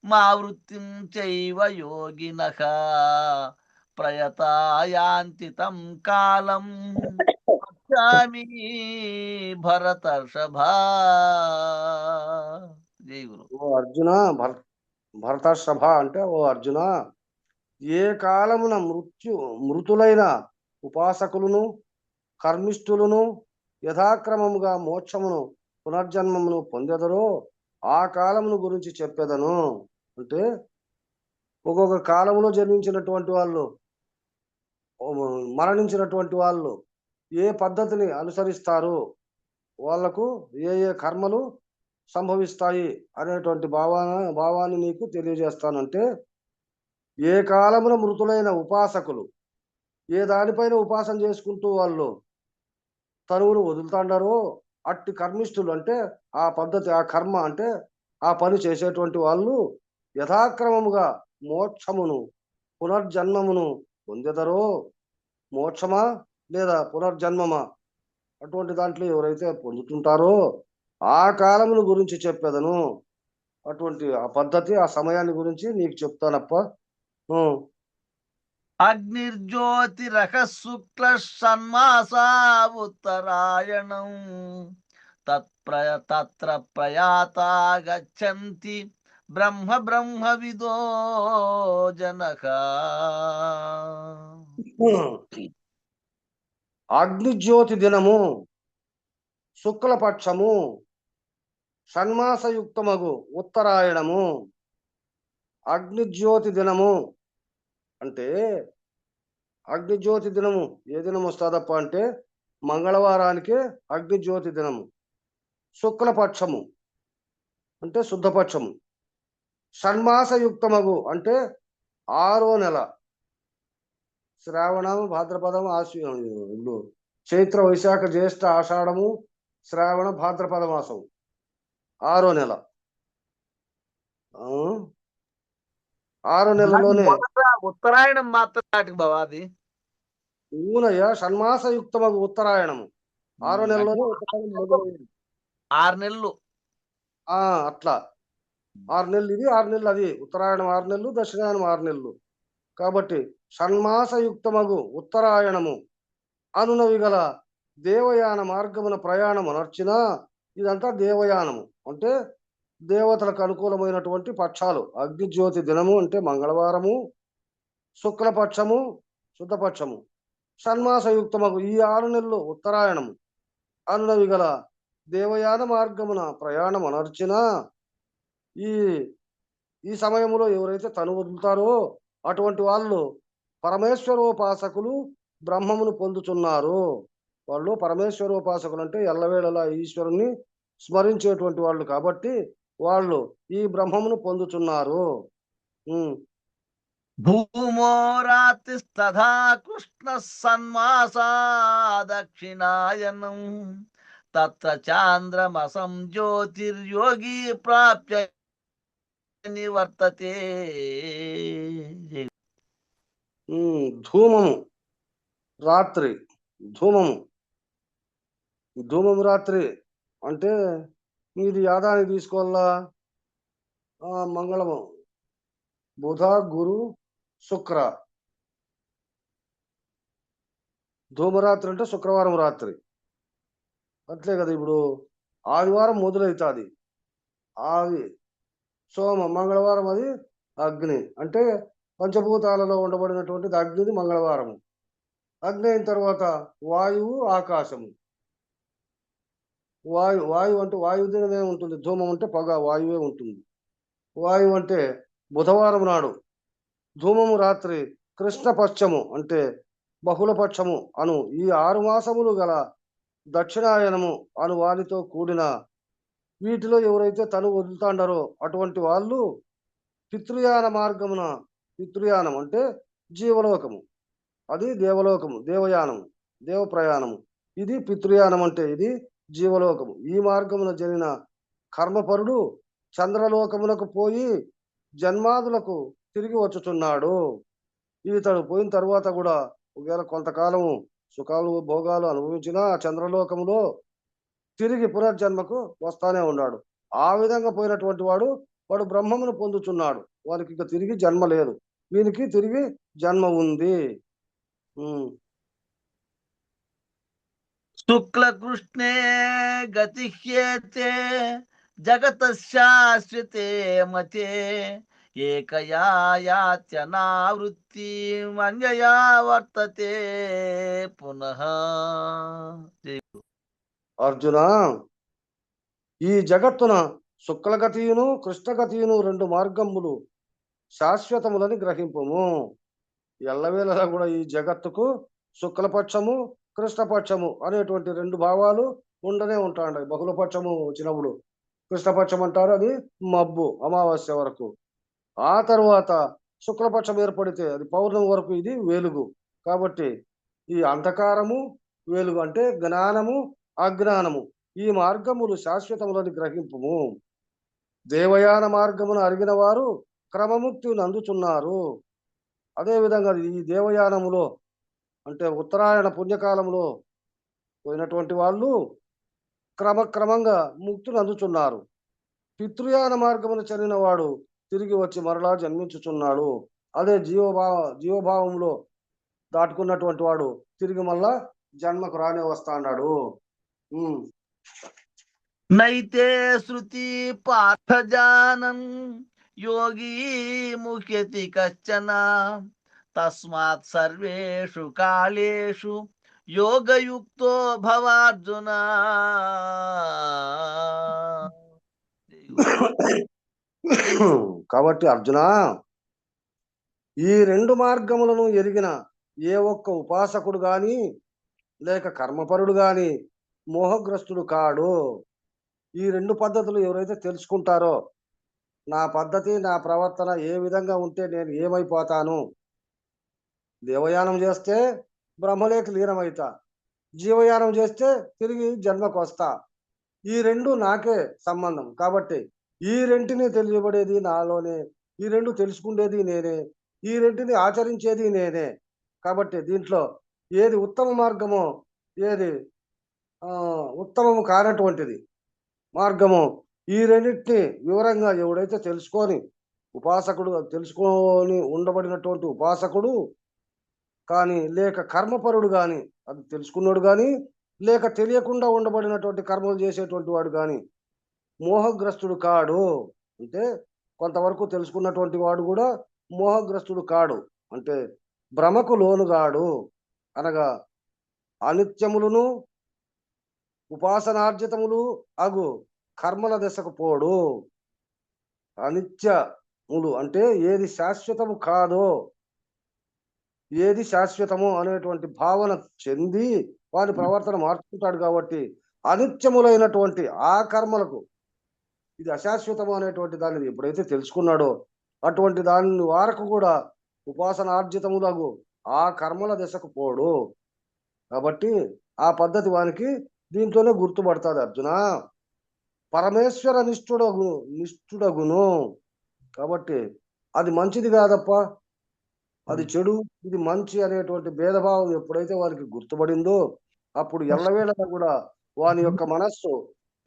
మా వృత్తిం చైవ యోగినః ప్రయతాయాంతి తం కాలం పశ్యామి భరతర్షభా. జై గురు. ఓ అర్జున, భరతర్షభ అంటే ఓ అర్జున, ఏ కాలమున మృతులైన ఉపాసకులను కర్మిష్ఠులను యథాక్రమముగా మోక్షమును పునర్జన్మమును పొందెదరో ఆ కాలమును గురించి చెప్పేదను. అంటే ఒక్కొక్క కాలంలో జన్మించినటువంటి వాళ్ళు, మరణించినటువంటి వాళ్ళు ఏ పద్ధతిని అనుసరిస్తారు, వాళ్లకు ఏ ఏ కర్మలు సంభవిస్తాయి అనేటువంటి భావాన్ని నీకు తెలియజేస్తానంటే, ఏ కాలమున మృతులైన ఉపాసకులు ఏ దానిపైన ఉపాసన చేసుకుంటూ వాళ్ళు తనువును వదులుతాండారో అట్టి కర్మిష్ఠులు అంటే ఆ పద్ధతి, ఆ కర్మ అంటే ఆ పని చేసేటువంటి వాళ్ళు యథాక్రమముగా మోక్షమును పునర్జన్మమును పొందెదరో. మోక్షమా లేదా పునర్జన్మమా అటువంటి దాంట్లో ఎవరైతే పొందుతుంటారో ఆ కాలమును గురించి చెప్పేదను. అటువంటి ఆ పద్ధతి, ఆ సమయాన్ని గురించి నీకు చెప్తానప్ప. అగ్నిర్జ్యోతిరః శుక్ల షణ్మాసా ఉత్తరాయణం తత్ర ప్రయాతా గచ్చంతి బ్రహ్మ విదో జనః. అగ్నిజ్యోతి దినము, శుక్లపక్షము, షణ్మాసయుక్తమగు ఉత్తరాయణము. అగ్నిజ్యోతి దినము అంటే, అగ్నిజ్యోతి దినము ఏ దినం వస్తుందప్ప అంటే మంగళవారానికే అగ్నిజ్యోతి దినము. శుక్లపక్షము అంటే శుద్ధపక్షము. షణ్మాసయుక్తమగు అంటే 6వ నెల, శ్రావణము భాద్రపదము ఇప్పుడు చైత్ర వైశాఖ జ్యేష్ఠ ఆషాఢము శ్రావణ భాద్రపద మాసం 6వ నెల. 6 నెలలోనే ఉత్తరాయణం మాత్రం బాబాది ఊనయ్య షణ్మాసయుక్తమగు ఉత్తరాయణము 6వ నెలలోనే ఉత్తరాయణం మొదలైంది. 6 నెలలు అట్లా 6 నెలలు ఇది, 6 నెలలు అది. ఉత్తరాయణం 6 నెలలు, దక్షిణాయనం 6 నెలలు. కాబట్టి షణ్మాసయుక్తమగు ఉత్తరాయణము అనునవి గల దేవయాన మార్గమున ప్రయాణం అనర్చిన. ఇదంతా దేవయానము అంటే దేవతలకు అనుకూలమైనటువంటి పక్షాలు. అగ్నిజ్యోతి దినము అంటే మంగళవారము, శుక్లపక్షము శుద్ధపక్షము, షణ్మాసయుక్తమగు ఈ 6 నెలలు ఉత్తరాయణము అనునవి గల దేవయాన మార్గమున ప్రయాణం అనర్చిన. ఈ సమయంలో ఎవరైతే తను వదులుతారో అటువంటి వాళ్ళు పరమేశ్వరోపాసకులు బ్రహ్మమును పొందుతున్నారు. వాళ్ళు పరమేశ్వర ఉపాసకులు అంటే ఎల్లవేళలా ఈశ్వరుని స్మరించేటువంటి వాళ్ళు కాబట్టి వాళ్ళు ఈ బ్రహ్మమును పొందుతున్నారు. భూమో రాత్రిస్తథా కృష్ణ సన్మాసా దక్షిణాయనం తత్ర చాంద్రమసం జ్యోతిర్యోగి ప్రాప్య నివర్తతే. ధూమము రాత్రి, ధూమము రాత్రి అంటే మీరు యాదాన్ని తీసుకోవాలా. మంగళము, బుధ, గురు, శుక్ర. ధూమరాత్రి అంటే శుక్రవారం రాత్రి. అట్లే కదా, ఇప్పుడు ఆదివారం మొదలవుతుంది ఆది, సోమ, మంగళవారం అది అగ్ని. అంటే పంచభూతాలలో ఉండబడినటువంటిది అగ్నిది మంగళవారము. అగ్ని అయిన తర్వాత వాయువు, ఆకాశము. వాయువు అంటే వాయుదినమే ఉంటుంది. ధూమం అంటే పొగ, వాయువే ఉంటుంది. వాయువు అంటే బుధవారం నాడు. ధూమము రాత్రి కృష్ణపక్షము అంటే బహుళపక్షము అను ఈ 6 మాసములు గల దక్షిణాయనము అను వారితో కూడిన వీటిలో ఎవరైతే తను వదులుతాండారో అటువంటి వాళ్ళు పితృయాన మార్గమున, పితృయానం అంటే జీవలోకము, అది దేవలోకము, దేవయానము, దేవ ప్రయాణము. ఇది పితృయానం అంటే ఇది జీవలోకము. ఈ మార్గమున జరిగిన కర్మపరుడు చంద్రలోకములకు పోయి జన్మాదులకు తిరిగి వచ్చుచున్నాడు. ఇతడు పోయిన తర్వాత కూడా ఒకవేళ కొంతకాలము సుఖాలు భోగాలు అనుభవించినా చంద్రలోకములో తిరిగి పునర్జన్మకు వస్తానే ఉన్నాడు. ఆ విధంగా పోయినటువంటి వాడు బ్రహ్మమును పొందుతున్నాడు. వారికి ఇక తిరిగి జన్మ లేదు, వీనికి తిరిగి జన్మ ఉంది. శుక్ల కృష్ణే గతిహ్యేతే జగత శాశ్వతే మతే ఏకయా యాత్యనావృత్తి అన్యయా వర్తతే పునః. అర్జున, ఈ జగత్తున శుక్లగతియును కృష్ణగతియును 2 మార్గములు శాశ్వతములని గ్రహింపుము. ఎల్లవేళలా కూడా ఈ జగత్తుకు శుక్లపక్షము కృష్ణపక్షము అనేటువంటి 2 భావాలు ఉండనే ఉంటాయి. బహుళపక్షము వచ్చినప్పుడు కృష్ణపక్షం అంటారు, అది మబ్బు అమావాస్య వరకు. ఆ తర్వాత శుక్లపక్షం ఏర్పడితే అది పౌర్ణమి వరకు, ఇది వెలుగు. కాబట్టి ఈ అంధకారము వెలుగు అంటే జ్ఞానము అజ్ఞానము, ఈ మార్గములు శాశ్వతములని గ్రహింపుము. దేవయాన మార్గమును అరిగిన వారు క్రమముక్తిని అందుతున్నారు. అదేవిధంగా ఈ దేవయానములో అంటే ఉత్తరాయణ పుణ్యకాలంలో పోయినటువంటి వాళ్ళు క్రమక్రమంగా ముక్తిని అందుతున్నారు. పితృయాన మార్గమును చదివిన వాడు తిరిగి వచ్చి మరలా జన్మించుచున్నాడు. అదే జీవభావంలో దాటుకున్నటువంటి వాడు తిరిగి మళ్ళా జన్మకు రానే వస్తాడు. నైతే శృతి పార్థజానం యోగి ముఖ్యతి కశ్చన తస్మాత్ సర్వేషు కాలేషు యోగయుక్తో భవార్జున. కాబట్టి అర్జున, ఈ 2 మార్గములను ఎరిగిన ఏ ఒక్క ఉపాసకుడు గాని లేక కర్మపరుడు గాని మోహగ్రస్తుడు కాడు. ఈ 2 పద్ధతులు ఎవరైతే తెలుసుకుంటారో, నా పద్ధతి నా ప్రవర్తన ఏ విధంగా ఉంటే నేను ఏమైపోతాను, దేవయానం చేస్తే బ్రహ్మలేకి లీనమైతా, జీవయానం చేస్తే తిరిగి జన్మకు వస్తా, ఈ 2 నాకే సంబంధం. కాబట్టి ఈ 2ని తెలియబడేది నాలోనే, ఈ 2 తెలుసుకునేది నేనే, ఈ 2ని ఆచరించేది నేనే. కాబట్టి దీంట్లో ఏది ఉత్తమ మార్గమో, ఏది ఉత్తమము కానటువంటిది మార్గము, ఈ 2టిని వివరంగా ఎవడైతే తెలుసుకొని ఉపాసకుడు, తెలుసుకొని ఉండబడినటువంటి ఉపాసకుడు కానీ లేక కర్మపరుడు కానీ, అది తెలుసుకున్నాడు కానీ లేక తెలియకుండా ఉండబడినటువంటి కర్మలు చేసేటువంటి వాడు కానీ మోహగ్రస్తుడు కాడు. అంటే కొంతవరకు తెలుసుకున్నటువంటి వాడు కూడా మోహగ్రస్తుడు కాడు. అంటే భ్రమకు లోనుగాడు. అనగా అనిత్యములను ఉపాసనార్జితములు అగు కర్మల దశకు పోడు. అనిత్యములు అంటే ఏది శాశ్వతము కాదో, ఏది శాశ్వతము అనేటువంటి భావన చెంది వాని ప్రవర్తన మార్చుకుంటాడు. కాబట్టి అనిత్యములైనటువంటి ఆ కర్మలకు ఇది అశాశ్వతము అనేటువంటి దాన్ని ఎప్పుడైతే తెలుసుకున్నాడో అటువంటి దాని వారకు కూడా ఉపాసనార్జితములకు ఆ కర్మల దశకు పోడు. కాబట్టి ఆ పద్ధతి వానికి దీంట్లోనే గుర్తుపడతాది. అర్జున, పరమేశ్వర నిష్ఠుడగును. కాబట్టి అది మంచిది కాదప్ప, అది చెడు, ఇది మంచి అనేటువంటి భేదభావం ఎప్పుడైతే వారికి గుర్తుపడిందో అప్పుడు ఎల్లవేళలా కూడా వాని యొక్క మనస్సు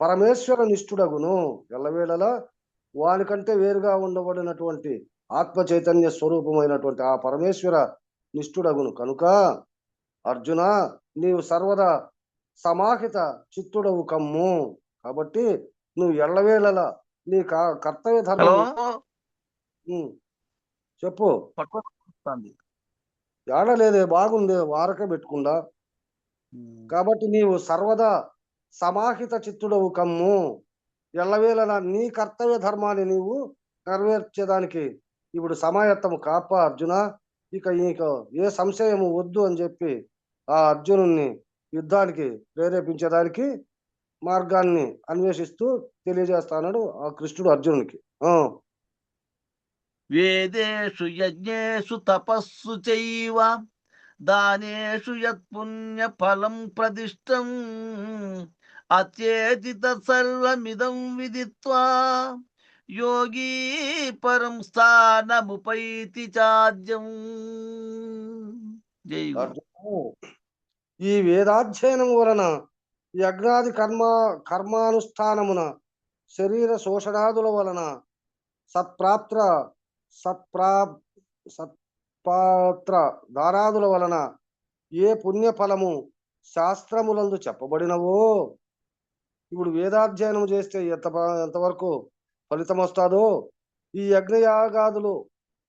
పరమేశ్వర నిష్ఠుడగును. ఎల్లవేళలా వానికంటే వేరుగా ఉండబడినటువంటి ఆత్మ చైతన్య స్వరూపమైనటువంటి ఆ పరమేశ్వర నిష్ఠుడగును. కనుక అర్జున, నీవు సర్వదా సమాహిత చిత్తుడవు కమ్ము. కాబట్టి నువ్వు ఎల్లవేళలా నీ కర్తవ్య హలో ధర్మం చెప్పు. పట్టుకోండి. ఏడలేదే, బాగుంది, వారకే పెట్టుకుండా. కాబట్టి నీవు సర్వదా సమాహిత చిత్తుడవు కమ్ము. ఎల్లవేళలా నీ కర్తవ్య ధర్మాన్ని నీవు నెరవేర్చేదానికి ఇప్పుడు సమాయత్తము కాప అర్జున. ఇక ఏ సంశయము వద్దు అని చెప్పి ఆ అర్జునుణ్ణి యుద్ధానికి ప్రేరేపించడానికి మార్గాన్ని అన్వేషిస్తూ తెలియజేస్తాడు ఆ కృష్ణుడు అర్జునునికి. వేదేషు యజ్ఞేషు తపస్సు చైవ దానేషు యత్పుణ్య ఫలం ప్రదిష్టం అత్యేతి తత్సర్వమిదం విదిత్వా యోగీ పరం స్థానముపైతి చాద్యం. జై గురు. అర్జున, ఈ వేదాధ్యయనం వలన యజ్ఞాది కర్మానుష్ఠానమున శరీర శోషణాదుల వలన సత్పాత్ర దానాదుల వలన ఏ పుణ్యఫలము శాస్త్రములందు చెప్పబడినవో, ఇప్పుడు వేదాధ్యయనం చేస్తే ఎంతవరకు ఫలితం వస్తాదో, ఈ యజ్ఞయాగాదులు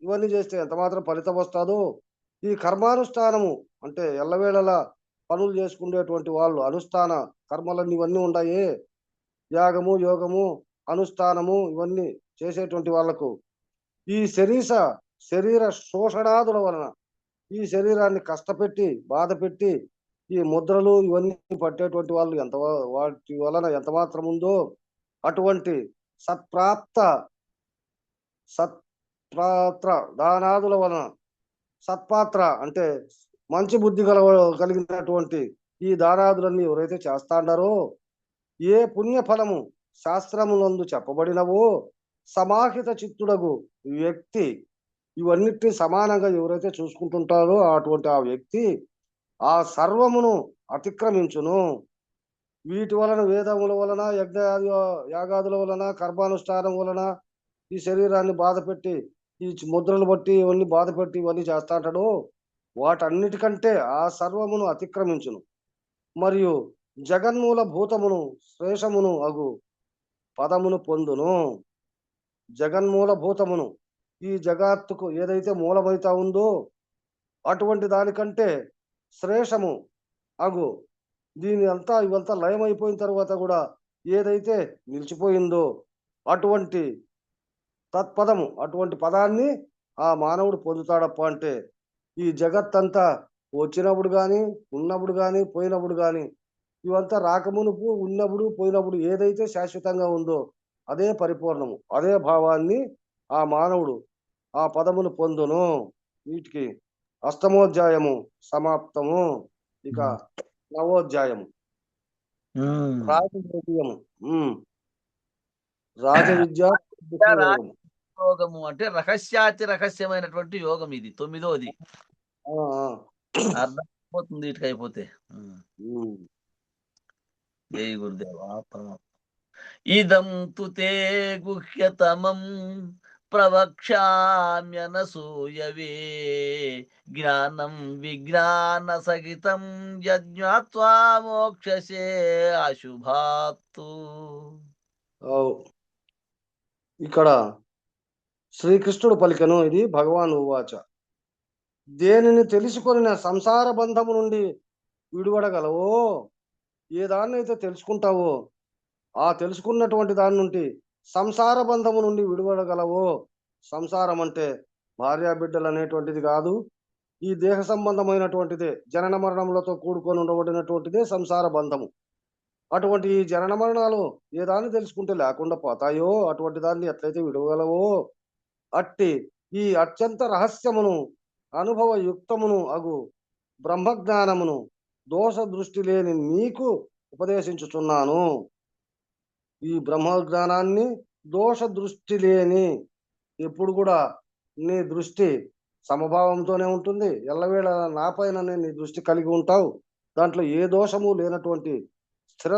ఇవన్నీ చేస్తే ఎంత మాత్రం ఫలితం వస్తాదో, ఈ కర్మానుష్ఠానము అంటే ఎల్లవేళలా పనులు చేసుకునేటువంటి వాళ్ళు అనుష్ఠాన కర్మలన్నీ ఇవన్నీ ఉన్నాయి. యాగము, యోగము, అనుష్ఠానము ఇవన్నీ చేసేటువంటి వాళ్లకు ఈ శరీర శోషణాదుల వలన ఈ శరీరాన్ని కష్టపెట్టి బాధ పెట్టి ఈ ముద్రలు ఇవన్నీ పట్టేటువంటి వాళ్ళు వాటి వలన ఎంత మాత్రం ఉందో అటువంటి సత్పాత్ర దానాదుల వలన, సత్పాత్ర అంటే మంచి బుద్ధి కలిగినటువంటి ఈ దానాదులన్నీ ఎవరైతే చేస్తాండారో, ఏ పుణ్యఫలము శాస్త్రములందు చెప్పబడినవో సమాహిత చిత్తుడగు వ్యక్తి ఇవన్నిటిని సమానంగా ఎవరైతే చూసుకుంటుంటారో అటువంటి ఆ వ్యక్తి ఆ సర్వమును అతిక్రమించును. వీటి వలన, వేదముల వలన, యాగాదుల వలన, కర్మానుష్ఠానం వలన ఈ శరీరాన్ని బాధపెట్టి ఈ ముద్రలు బట్టి ఇవన్నీ బాధపెట్టి ఇవన్నీ చేస్తా అంటాడు, వాటన్నిటికంటే ఆ సర్వమును అతిక్రమించును. మరియు జగన్మూల భూతమును శ్రేషమును అగు పదమును పొందును. జగన్మూల భూతమును, ఈ జగత్తుకు ఏదైతే మూలమైతా ఉందో అటువంటి దానికంటే శ్రేషము అగు ఇవంతా లయమైపోయిన తర్వాత కూడా ఏదైతే నిలిచిపోయిందో అటువంటి తత్పదము, అటువంటి పదాన్ని ఆ మానవుడు పొందుతాడప్ప. అంటే ఈ జగత్తంతా వచ్చినప్పుడు కానీ, ఉన్నప్పుడు కానీ, పోయినప్పుడు కానీ, ఇవంతా రాకమునుపు, ఉన్నప్పుడు, పోయినప్పుడు ఏదైతే శాశ్వతంగా ఉందో అదే పరిపూర్ణము, అదే భావాన్ని ఆ మానవుడు ఆ పదమును పొందును. వీటికి అష్టమోధ్యాయము సమాప్తము. ఇక నవోధ్యాయము రాజవిద్యము. రాజవిద్య యోగము అంటే రహస్యాతి రహస్యమైనటువంటి యోగం. ఇది 9వది. అర్థమైపోతుంది ఇటుకైపోతే. జై గురుదేవా పరమాత్మ. ఇదం తు తే గుహ్యతమం ప్రవక్ష్యామ్యనసూయవే జ్ఞానం విజ్ఞాన సహితం యజ్ఞాత్వా మోక్షసే అశుభాత్తు. ఇక్కడ శ్రీకృష్ణుడు పలికెను, ఇది భగవాన్ ఉవాచ. దేనిని తెలుసుకొనిన సంసార బంధము నుండి విడివడగలవో, ఏ దాన్నైతే తెలుసుకుంటావో ఆ తెలుసుకున్నటువంటి దాని నుండి సంసార బంధము నుండి విడివడగలవో. సంసారం అంటే భార్యా బిడ్డలు అనేటువంటిది కాదు, ఈ దేహ సంబంధమైనటువంటిదే, జనన మరణములతో కూడుకొని ఉండబడినటువంటిదే సంసార బంధము. అటువంటి ఈ జనన మరణాలు ఏ దాన్ని తెలుసుకుంటే లేకుండా పోతాయో, అటువంటి దాన్ని ఎట్లయితే విడవగలవో, అట్టి ఈ అత్యంత రహస్యమును అనుభవయుక్తమును అగు బ్రహ్మజ్ఞానమును దోష దృష్టి లేని నీకు ఉపదేశించుచున్నాను. ఈ బ్రహ్మజ్ఞానాన్ని దోష దృష్టి లేని, ఎప్పుడు కూడా నీ దృష్టి సమభావంతోనే ఉంటుంది. ఎల్లవేళ నా పైననే నీ దృష్టి కలిగి ఉంటావు. దాంట్లో ఏ దోషము లేనటువంటి స్థిర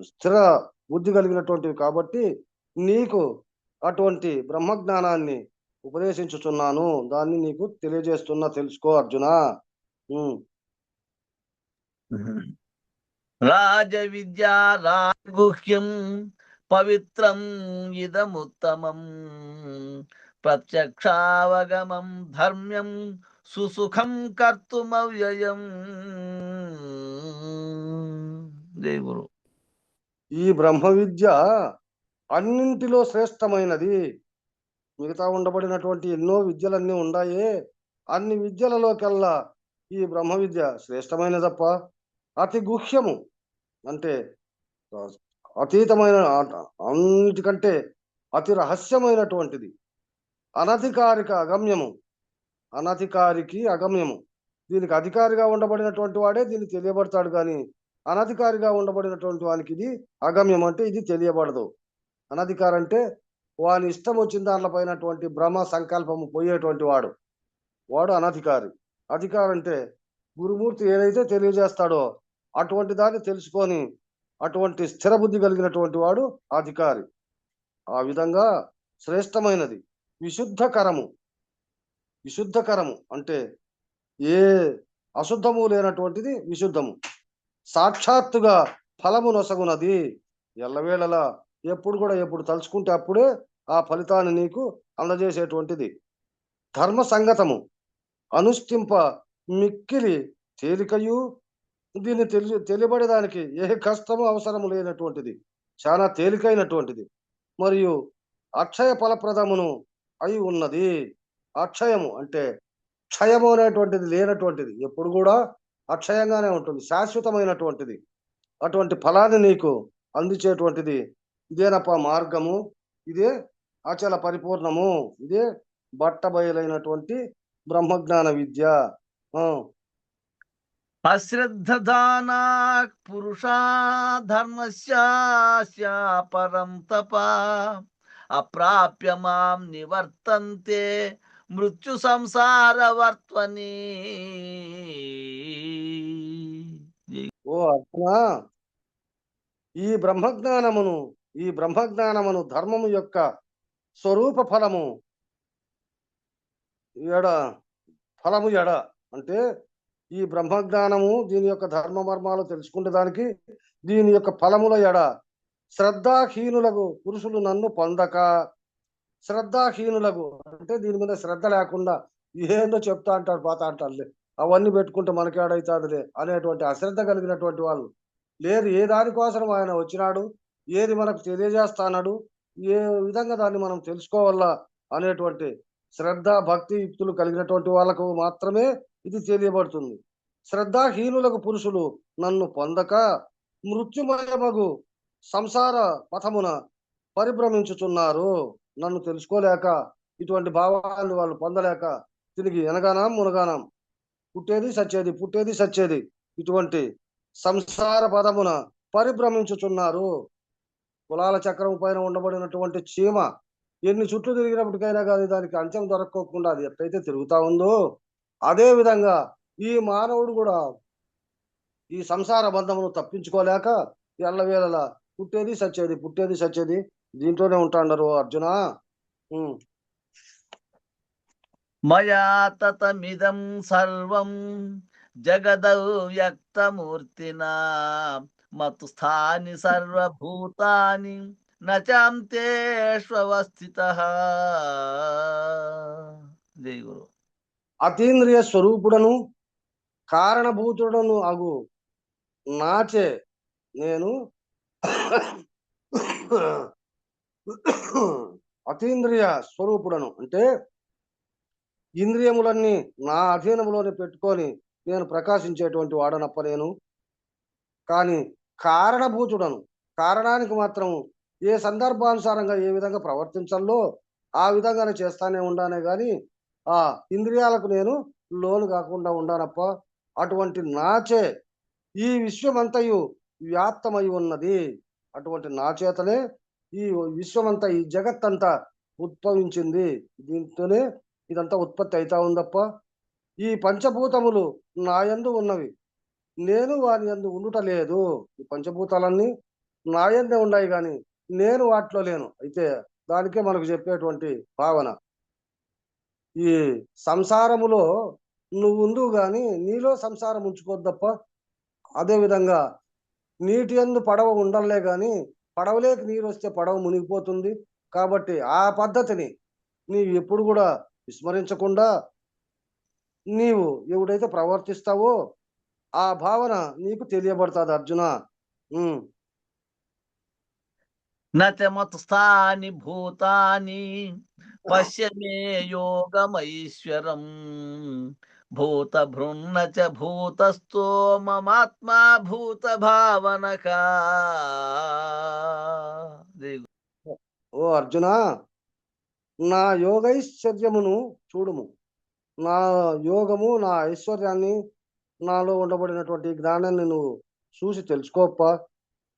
స్థిర బుద్ధి కలిగినటువంటివి కాబట్టి నీకు అటువంటి బ్రహ్మజ్ఞానాన్ని ఉపదేశించుచున్నాను. దాన్ని నీకు తెలియజేస్తున్నా, తెలుసుకో అర్జున. రాజ విద్యా రాజగుహ్యం పవిత్రం ఇదముత్తమం ప్రత్యక్షావగమం ధర్మ్యం సుసుఖం కర్తుమవ్యయం. జై గురు. ఈ బ్రహ్మ విద్య అన్నింటిలో శ్రేష్టమైనది. మిగతా ఉండబడినటువంటి ఎన్నో విద్యలన్నీ ఉన్నాయే, అన్ని విద్యలలోకెల్లా ఈ బ్రహ్మ విద్య శ్రేష్టమైనదప్ప. అతి గుహ్యము అంటే అతీతమైన, అన్నిటికంటే అతి రహస్యమైనటువంటిది. అనధికారిక అగమ్యము, అనధికారికి అగమ్యము. దీనికి అధికారిగా ఉండబడినటువంటి వాడే దీన్ని తెలియబడతాడు, కానీ అనధికారిగా ఉండబడినటువంటి వానికి ఇది అగమ్యం, అంటే ఇది తెలియబడదు. అనధికారం అంటే వాని ఇష్టం వచ్చిన దాంట్లపైనటువంటి భ్రమ సంకల్పము పోయేటువంటి వాడు, వాడు అనధికారి. అధికారం అంటే గురుమూర్తి ఏదైతే తెలియజేస్తాడో అటువంటి దాన్ని తెలుసుకొని అటువంటి స్థిర బుద్ధి కలిగినటువంటి వాడు అధికారి. ఆ విధంగా శ్రేష్టమైనది. విశుద్ధకరము, విశుద్ధకరము అంటే ఏ అశుద్ధము లేనటువంటిది విశుద్ధము. సాక్షాత్తుగా ఫలము నొసగునది. ఎల్లవేళలా ఎప్పుడు కూడా ఎప్పుడు తలుచుకుంటే అప్పుడే ఆ ఫలితాన్ని నీకు అందజేసేటువంటిది. ధర్మ సంగతము, అనుష్ఠింప మిక్కిలి తేలికయు, దీన్ని తెలియబడేదానికి ఏ కష్టము అవసరము లేనటువంటిది, చాలా తేలికైనటువంటిది. మరియు అక్షయ ఫలప్రదమును అయి ఉన్నది. అక్షయము అంటే క్షయము అనేటువంటిది లేనటువంటిది, ఎప్పుడు కూడా అక్షయంగానే ఉంటుంది, శాశ్వతమైనటువంటిది. అటువంటి ఫలాన్ని నీకు అందించేటువంటిది ఇదేనప్ప మార్గము, ఇదే అచల పరిపూర్ణము, ఇదే బట్టబయలైనటువంటి బ్రహ్మజ్ఞాన విద్య. అశ్రద్ధదానా పురుషా ధర్మస్య పరం తప అప్రాప్య మాం నివర్తంతే మృత్యు సంసార వర్త్వని. ఓ అర్జున, ఈ బ్రహ్మజ్ఞానమును ధర్మము యొక్క స్వరూప ఫలము ఎడ అంటే ఈ బ్రహ్మజ్ఞానము దీని యొక్క ధర్మ మర్మాలు తెలుసుకునే దానికి దీని యొక్క ఫలముల ఎడ శ్రద్ధాహీనులకు పురుషులు నన్ను పొందక. శ్రద్ధాహీనులకు అంటే దీని మీద శ్రద్ధ లేకుండా ఏందో చెప్తా అంటాడు, పోతా అంటాడులే, అవన్నీ పెట్టుకుంటే మనకేడైతాడులే అనేటువంటి అశ్రద్ధ కలిగినటువంటి వాళ్ళు లేరు. ఏ దానికోసం ఆయన వచ్చినాడు, ఏది మనకు తెలియజేస్తాడు, ఏ విధంగా దాన్ని మనం తెలుసుకోవాలా అనేటువంటి శ్రద్ధ భక్తి యుక్తులు కలిగినటువంటి వాళ్ళకు మాత్రమే ఇది తెలియబడుతుంది. శ్రద్ధాహీనులకు పురుషులు నన్ను పొందక మృత్యుమయమగు సంసార పథమున పరిభ్రమించుచున్నారు. నన్ను తెలుసుకోలేక, ఇటువంటి భావాన్ని వాళ్ళు పొందలేక తిరిగి ఎనగానాం మునగానాం, పుట్టేది సచ్చేది పుట్టేది సచ్చేది ఇటువంటి సంసార పదమున పరిభ్రమించుచున్నారు. కులాల చక్రం పైన ఉండబడినటువంటి చీమ ఎన్ని చుట్లు తిరిగినప్పటికైనా కానీ దానికి అంచెం దొరక్కోకుండా అది ఎట్లయితే తిరుగుతా ఉందో, అదే విధంగా ఈ మానవుడు కూడా ఈ సంసార బంధమును తప్పించుకోలేక ఎల్లవేళలా పుట్టేది సచ్చేది పుట్టేది సచ్చేది దీంట్లోనే ఉంటాండరు అర్జున. మయా తతమిదం సర్వం జగదవ్యక్తమూర్తినా మత్ స్థాని సర్వభూతాని నచాంతేష్వస్థితః. జై గురు. అతీంద్రియ స్వరూపుడను కారణభూతుడను అగు నాచే నేను అతీంద్రియ స్వరూపుడను అంటే ఇంద్రియములన్నీ నా అధీనంలోనే పెట్టుకొని నేను ప్రకాశించేటువంటి వాడనప్ప నేను. కానీ కారణభూతుడను. కారణానికి మాత్రం ఏ సందర్భానుసారంగా ఏ విధంగా ప్రవర్తించాలో ఆ విధంగానే చేస్తానే ఉండానే గాని ఆ ఇంద్రియాలకు నేను లోను కాకుండా ఉండానప్ప. అటువంటి నాచే ఈ విశ్వమంతయు వ్యాప్తమై ఉన్నది. అటువంటి నా చేతనే ఈ విశ్వమంతా, ఈ జగత్తంతా ఉద్భవించింది. దీంతోనే ఇదంతా ఉత్పత్తి అవుతా ఉందప్ప. ఈ పంచభూతములు నా యందు ఉన్నవి, నేను వాని యందు ఉండుట లేదు. ఈ పంచభూతాలన్నీ నా యందే ఉన్నాయి కానీ నేను వాటిలో లేను. అయితే దానికే మనకు చెప్పేటువంటి భావన, ఈ సంసారములో నువ్వు ఉందువు గాని నీలో సంసారం ఉంచుకోద్దప్ప. అదే విధంగా నీటి యందు పడవ ఉండలే గాని పడవలేకి నీరు వస్తే పడవ మునిగిపోతుంది. కాబట్టి ఆ పద్ధతిని నీవు ఎప్పుడు కూడా విస్మరించకుండా నీవు ఎవడైతే ప్రవర్తిస్తావో ఆ భావన నీకు తెలియబడుతుంది అర్జున. నచ మత్స్థాని భూతాని పశ్య మే యోగమైశ్వరం భూత భృన్న చ భూతస్థో మమాత్మా భూత భావనక. ఓ అర్జున, నా యోగైశ్వర్యమును చూడుము. నా యోగము, నా ఐశ్వర్యాన్ని, నాలో ఉండబడినటువంటి జ్ఞానాన్ని నువ్వు చూసి తెలుసుకోప్ప.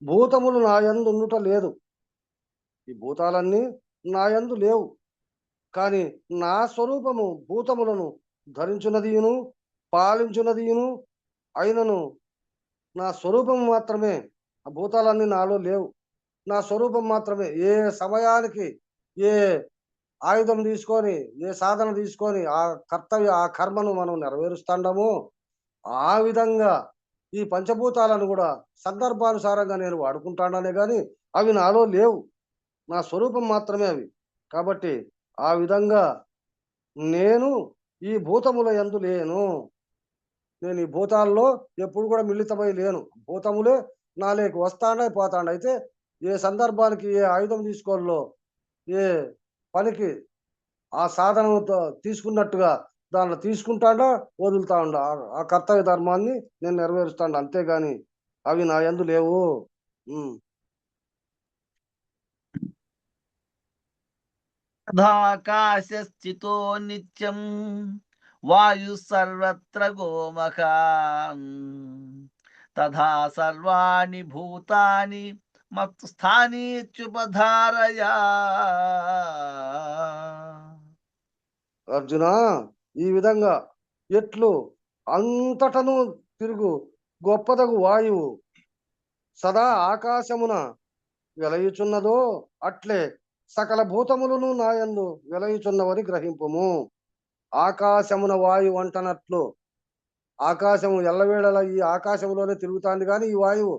భూతములు నా యందు ఉండుట లేదు. ఈ భూతాలన్నీ నా యందు లేవు. కానీ నా స్వరూపము భూతములను ధరించున్నదియును పాలించున్నదియును అయినను నా స్వరూపం మాత్రమే. ఆ భూతాలన్నీ నాలో లేవు. నా స్వరూపం మాత్రమే. ఏ సమయానికి ఏ ఆయుధం తీసుకొని, ఏ సాధన తీసుకొని ఆ కర్తవ్య, ఆ కర్మను మనం నెరవేరుస్తాండమో ఆ విధంగా ఈ పంచభూతాలను కూడా సందర్భానుసారంగా నేను వాడుకుంటానే కానీ అవి నాలో లేవు. నా స్వరూపం మాత్రమే అవి. కాబట్టి ఆ విధంగా నేను ఈ భూతముల యందు లేను. నేను ఈ భూతాల్లో ఎప్పుడు కూడా మిళితమై లేను. భూతములే నా లేక వస్తాండే పోతాండ. అయితే ఏ సందర్భానికి ఏ ఆయుధం తీసుకోవాలో, ఏ పనికి ఆ సాధన తీసుకున్నట్టుగా దానిలో తీసుకుంటాడా వదులుతా ఉండ. ఆ కర్తవ్య ధర్మాన్ని నేను నెరవేరుస్తాను. అంతేగాని అవి నా యందు లేవు. ఆకాశస్థితో నిత్యం వాయు సర్వత్ర గోమఖాన్ తథా సర్వాణి భూతాని మత్స్థానీత్యుపధారయా. అర్జున, ఈ విధంగా ఎట్లు అంతటను తిరుగు గొప్పదగు వాయువు సదా ఆకాశమున వెలయుచున్నదో అట్లే సకల భూతములను నాయందు వెలయుచున్నవని గ్రహింపుము. ఆకాశమున వాయువు అంటనట్లు ఆకాశము ఎల్లవేళలా ఈ ఆకాశంలోనే తిరుగుతాంది కానీ ఈ వాయువు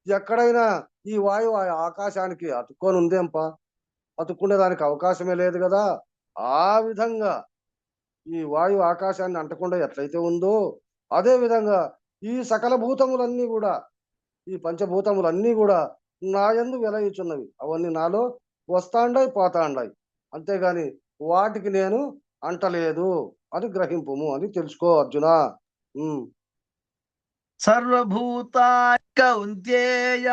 ఎక్కడైనా ఈ వాయువు ఆ ఆకాశానికి అతుక్కొని ఉందేంప? అతుక్కునే దానికి అవకాశమే లేదు కదా. ఆ విధంగా ఈ వాయువు ఆకాశాన్ని అంటకుండా ఎట్లయితే ఉందో అదే విధంగా ఈ సకల భూతములన్నీ కూడా, ఈ పంచభూతములన్నీ కూడా నా యందు వెలయుచున్నవి. అవన్నీ నాలో వస్తాండాయి పోతాండాయి. అంతేగాని వాటికి నేను అంటలేదు అని గ్రహింపుము అని తెలుసుకో అర్జున. సర్వభూతాని కౌంతేయ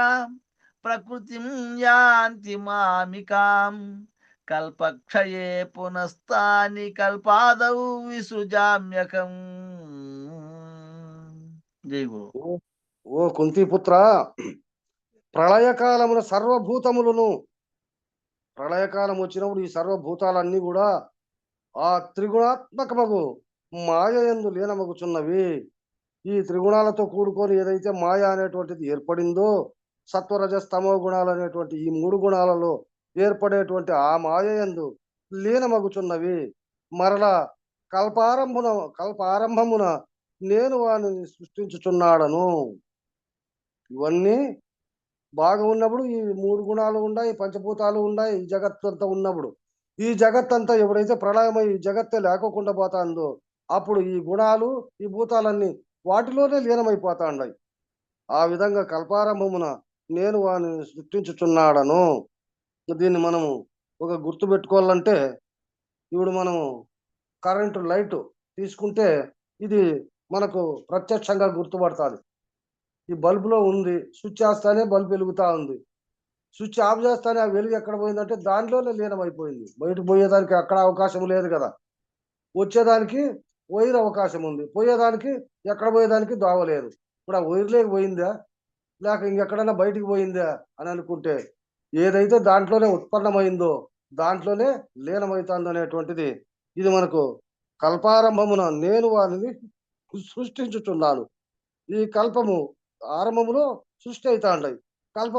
ప్రకృతిం యాంతి మామికాం కల్పక్షయే పునస్తాని కల్పాదౌ విసృజామ్యకం. జై గురు. ఓ కుంతిపుత్ర, ప్రళయకాలమున సర్వభూతములను, ప్రళయకాలం వచ్చినప్పుడు ఈ సర్వభూతాలన్నీ కూడా ఆ త్రిగుణాత్మకమగు మాయ యందు లీనమగుచున్నవి. ఈ త్రిగుణాలతో కూడుకొని ఏదైతే మాయ అనేటువంటిది ఏర్పడిందో, సత్వరజస్తమో గుణాలు అనేటువంటి ఈ 3 గుణాలలో ఏర్పడేటువంటి ఆ మాయ యందు లీనమగుచున్నవి. మరలా కల్పారంభమున నేను వానిని సృష్టించుచున్నాడను. ఇవన్నీ బాగా ఉన్నప్పుడు ఈ 3 గుణాలు ఉన్నాయి, పంచభూతాలు ఉన్నాయి, ఈ జగత్తంతా ఉన్నప్పుడు. ఈ జగత్తంతా ఎప్పుడైతే ప్రళయమై ఈ జగత్తే లేకోకుండా పోతాందో అప్పుడు ఈ గుణాలు, ఈ భూతాలన్నీ వాటిలోనే లీనమైపోతా ఉన్నాయి. ఆ విధంగా కల్పారంభమున నేను వానిని సృష్టించుచున్నాడను. దీన్ని మనము ఒక గుర్తు పెట్టుకోవాలంటే, ఇప్పుడు మనము కరెంటు లైట్ తీసుకుంటే ఇది మనకు ప్రత్యక్షంగా గుర్తుపడుతుంది. ఈ బల్బులో ఉంది, స్విచ్ వేస్తానే బల్బు వెలుగుతా ఉంది. స్విచ్ ఆఫ్ చేస్తానే ఆ వెలుగు ఎక్కడ పోయిందంటే దానిలోనే లీనమైపోయింది. బయటకు పోయేదానికి అక్కడ అవకాశం లేదు కదా. వచ్చేదానికి వైర్ అవకాశం ఉంది, పోయేదానికి ఎక్కడ పోయేదానికి దోవ లేదు. ఇప్పుడు ఆ వైర్లోకి పోయిందా లేక ఇంకెక్కడైనా బయటికి పోయిందా అని అనుకుంటే ఏదైతే దాంట్లోనే ఉత్పన్నమైందో దాంట్లోనే లీనమవుతుంది అనేటువంటిది ఇది మనకు కల్పారంభమున నేను వారిని సృష్టించుచున్నాను. ఈ కల్పము ఆరంభములో సృష్టి అవుతా ఉండయి, కల్ప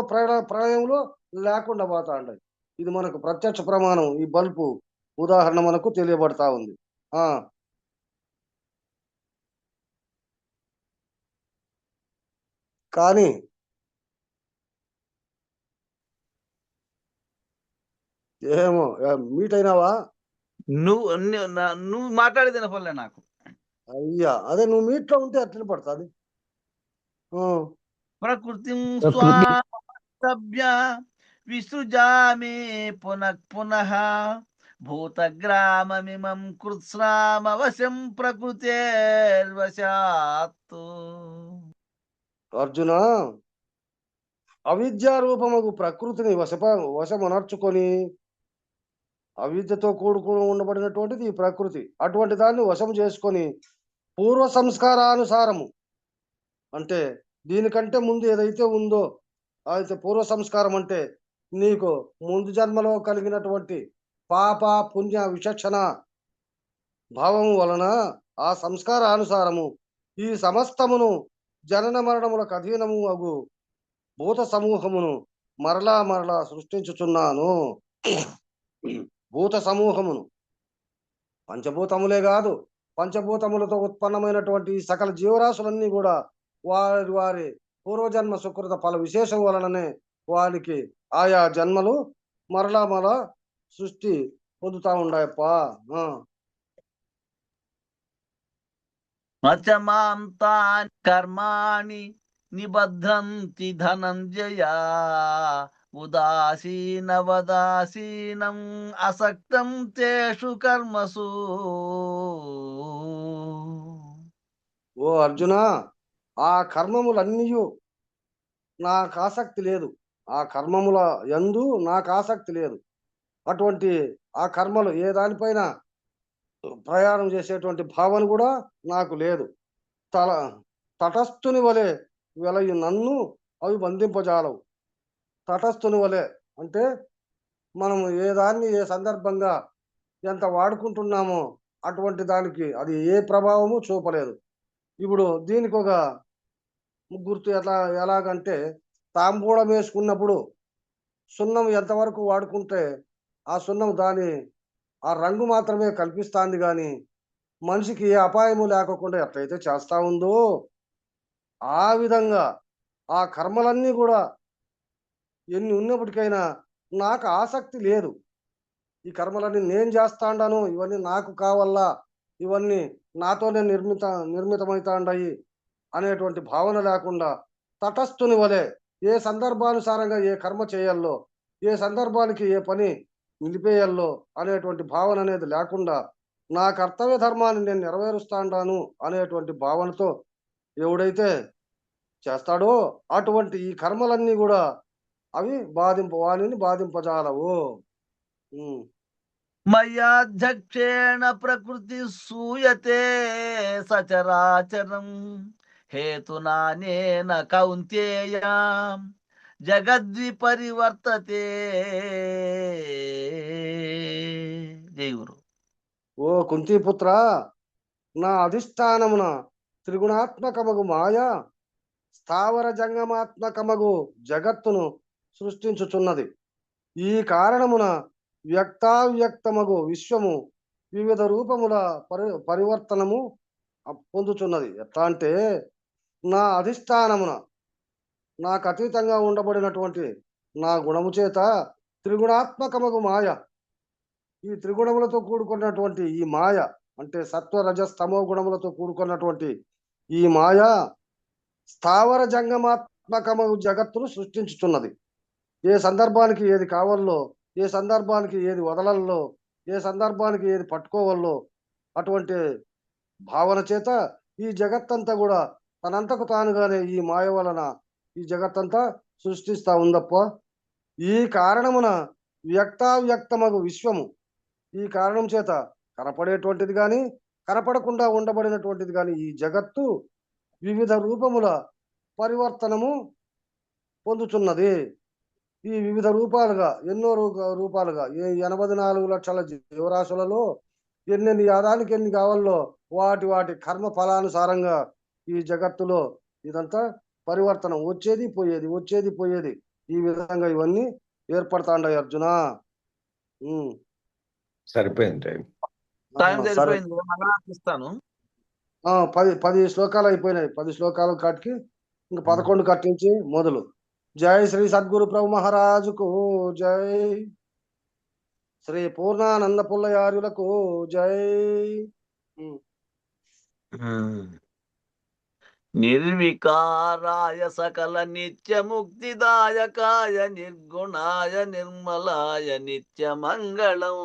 ప్రళయంలో లేకుండా పోతా ఉండయి. ఇది మనకు ప్రత్యక్ష ప్రమాణం. ఈ బల్బు ఉదాహరణ మనకు తెలియబడతా ఉంది. కానీ ఏమో మీట్ అయినావా? నువ్వు మాట్లాడేది వినపడలే నాకు. అయ్యా అదే నువ్వు మీట్లో ఉంటే అట్లా పడుతుంది. ప్రకృతి స్వాభ్య విసృజామి పునః భూతగ్రామమిమం కృత్స్నామవశం ప్రకృతేర్వశాత్తు. అర్జున, అవిద్యారూపముగు ప్రకృతిని వశమనర్చుకొని, అవిద్యతో కూడుకుని ఉండబడినటువంటిది ఈ ప్రకృతి. అటువంటి దాన్ని వశం చేసుకొని పూర్వ సంస్కారానుసారము, అంటే దీనికంటే ముందు ఏదైతే ఉందో అయితే పూర్వ సంస్కారం అంటే నీకు ముందు జన్మలో కలిగినటువంటి పాప పుణ్య విచక్షణ భావము వలన ఆ సంస్కారానుసారము ఈ సమస్తమును జనన మరణములకు అధీనము అగు భూత సమూహమును మరలా మరలా సృష్టించుచున్నాను. భూత సమూహమును పంచభూతములే కాదు, పంచభూతములతో ఉత్పన్నమైనటువంటి సకల జీవరాశులన్నీ కూడా వారి వారి పూర్వజన్మ సుకృత ఫల విశేషం వలననే వారికి ఆయా జన్మలు మరలా మరలా సృష్టి పొందుతా ఉండాయప్ప. నచమాంతాని కర్మాణి నిబధ్నంతి ధనంజయ ఉదాసీనవదాసీనం అసక్తం తేషు కర్మసు. ఓ అర్జున, ఆ కర్మములన్నీ నాకు ఆసక్తి లేదు. ఆ కర్మముల యందు నాకు ఆసక్తి లేదు. అటువంటి ఆ కర్మలు ఏ దానిపైన ప్రయాణం చేసేటువంటి భావన కూడా నాకు లేదు. తటస్థుని వలె వెలయు నన్ను అవి బంధింపజాలవు. తటస్థుని వలె అంటే మనం ఏ దాన్ని ఏ సందర్భంగా ఎంత వాడుకుంటున్నామో అటువంటి దానికి అది ఏ ప్రభావము చూపలేదు. ఇప్పుడు దీనికి ఒక గుర్తు ఎలాగంటే తాంబూలం వేసుకున్నప్పుడు సున్నం ఎంతవరకు వాడుకుంటే ఆ సున్నం దాని ఆ రంగు మాత్రమే కల్పిస్తుంది, కానీ మనిషికి ఏ అపాయము లేకుండా ఎట్లయితే చేస్తా ఉందో ఆ విధంగా ఆ కర్మలన్నీ కూడా ఎన్ని ఉన్నప్పటికైనా నాకు ఆసక్తి లేదు. ఈ కర్మలన్నీ నేను చేస్తాండాను, ఇవన్నీ నాకు కావాలా, ఇవన్నీ నాతోనే నిర్మితమవుతాండాయి అనేటువంటి భావన లేకుండా తటస్థుని వలె ఏ సందర్భానుసారంగా ఏ కర్మ చేయాలో, ఏ సందర్భానికి ఏ పని నిలిపేయాలో అనేటువంటి భావన అనేది లేకుండా నా కర్తవ్య ధర్మాన్ని నేను నెరవేరుస్తాండాను అనేటువంటి భావనతో ఎవడైతే చేస్తాడో అటువంటి ఈ కర్మలన్నీ కూడా అవి వాణిని బాధింపజాలవు. మయాధ్యక్షేణ ప్రకృతి సూయతే సచరాచరం హేతునానేన కౌంతేయ జగద్విపరివర్తతే. జై గురు. ఓ కుంతీపుత్ర, నా అధిష్టానమున త్రిగుణాత్మకమగు మాయ స్థావర జంగమాత్మకమగు జగత్తును సృష్టించుచున్నది. ఈ కారణమున వ్యక్తావ్యక్తమగు విశ్వము వివిధ రూపముల పరివర్తనము పొందుచున్నది. ఎట్లా అంటే నా అధిష్టానమున నాకు అతీతంగా ఉండబడినటువంటి నా గుణము చేత త్రిగుణాత్మకమగు మాయ, ఈ త్రిగుణములతో కూడుకున్నటువంటి ఈ మాయ అంటే సత్వ రజస్తమో గుణములతో కూడుకున్నటువంటి ఈ మాయ స్థావర జంగమాత్మకమగు జగత్తును సృష్టించుతున్నది. ఏ సందర్భానికి ఏది కావాలో, ఏ సందర్భానికి ఏది వదలల్లో, ఏ సందర్భానికి ఏది పట్టుకోవాలో అటువంటి భావన చేత ఈ జగత్తంతా కూడా తనంతకు తానుగానే ఈ మాయ వలన ఈ జగత్తంతా సృష్టిస్తా ఉందప్ప. ఈ కారణమున వ్యక్తావ్యక్తమగు విశ్వము, ఈ కారణం చేత కనపడేటువంటిది కానీ కనపడకుండా ఉండబడినటువంటిది కానీ ఈ జగత్తు వివిధ రూపముల పరివర్తనము పొందుతున్నది. ఈ వివిధ రూపాలుగా ఎన్నో రూపాలుగా 84 లక్షల జీవరాశులలో ఎన్నెన్ని యాదానికి ఎన్ని కావాలో వాటి కర్మ ఫలానుసారంగా ఈ జగత్తులో ఇదంతా పరివర్తనం వచ్చేది పోయేది ఈ విధంగా ఇవన్నీ ఏర్పడతాండాయి అర్జున. సరిపోయింది టైం. టైం సరే, సరిపోయింది కదా, మళ్ళా ఇస్తాను. 10 శ్లోకాలు అయిపోయినాయి. 10 శ్లోకాలు కట్టికి ఇంకా 11 కట్టించి మొదలు. జై శ్రీ సద్గురు ప్రభు మహారాజుకు జై. శ్రీ పూర్ణానంద పుల్లయారులకు జై. నిర్వికారాయ సకల నిత్య ముక్తిదాయకాయ నిర్గుణాయ నిర్మలాయ నిత్య మంగళం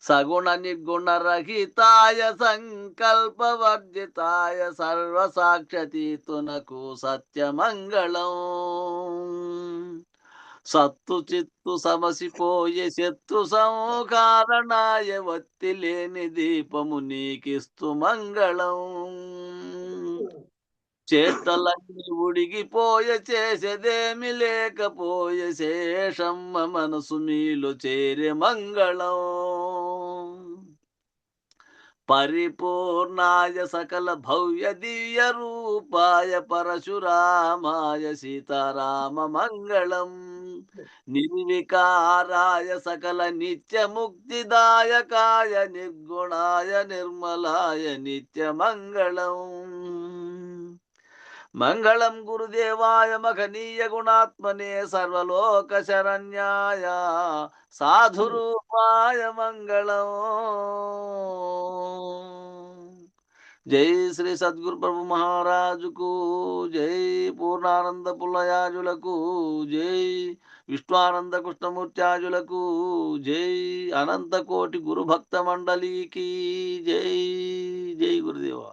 సగుణ నిర్గుణ రహితాయ సంకల్పవర్జితాయ సర్వసాక్షతీతునకు సత్యమంగళం సత్తు చిత్తు సమసిపోయే శత్రు సంకారణాయ వత్తి లేని దీపము నీకిస్తు మంగళం చేష్టలన్నీ ఉడిగిపోయే చేసేదేమి లేకపోయే శేషమ్మ మనసు మీలో చేరే మంగళం పరిపూర్ణాయ సకల భవ్య దివ్య రూపాయ పరశురామాయ సీతారామ మంగళం నిర్వికారాయ సకల నిత్య ముక్తిదాయకాయ నిర్గుణాయ నిర్మలాయ నిత్య మంగళం మంగళం గురుదేవాయ మహనీయ గుణాత్మనే సర్వలోక శరణ్యాయ సాధురూపాయ మంగళం. జై శ్రీ సద్గురు ప్రభు మహారాజుకు జై. పూర్ణానంద పుల్లయాజులకు జై. విశ్వానంద కృష్ణమూర్త్యాజులకు జై. అనంత కోటి గురు భక్త మండలికి జై. జై గురుదేవా.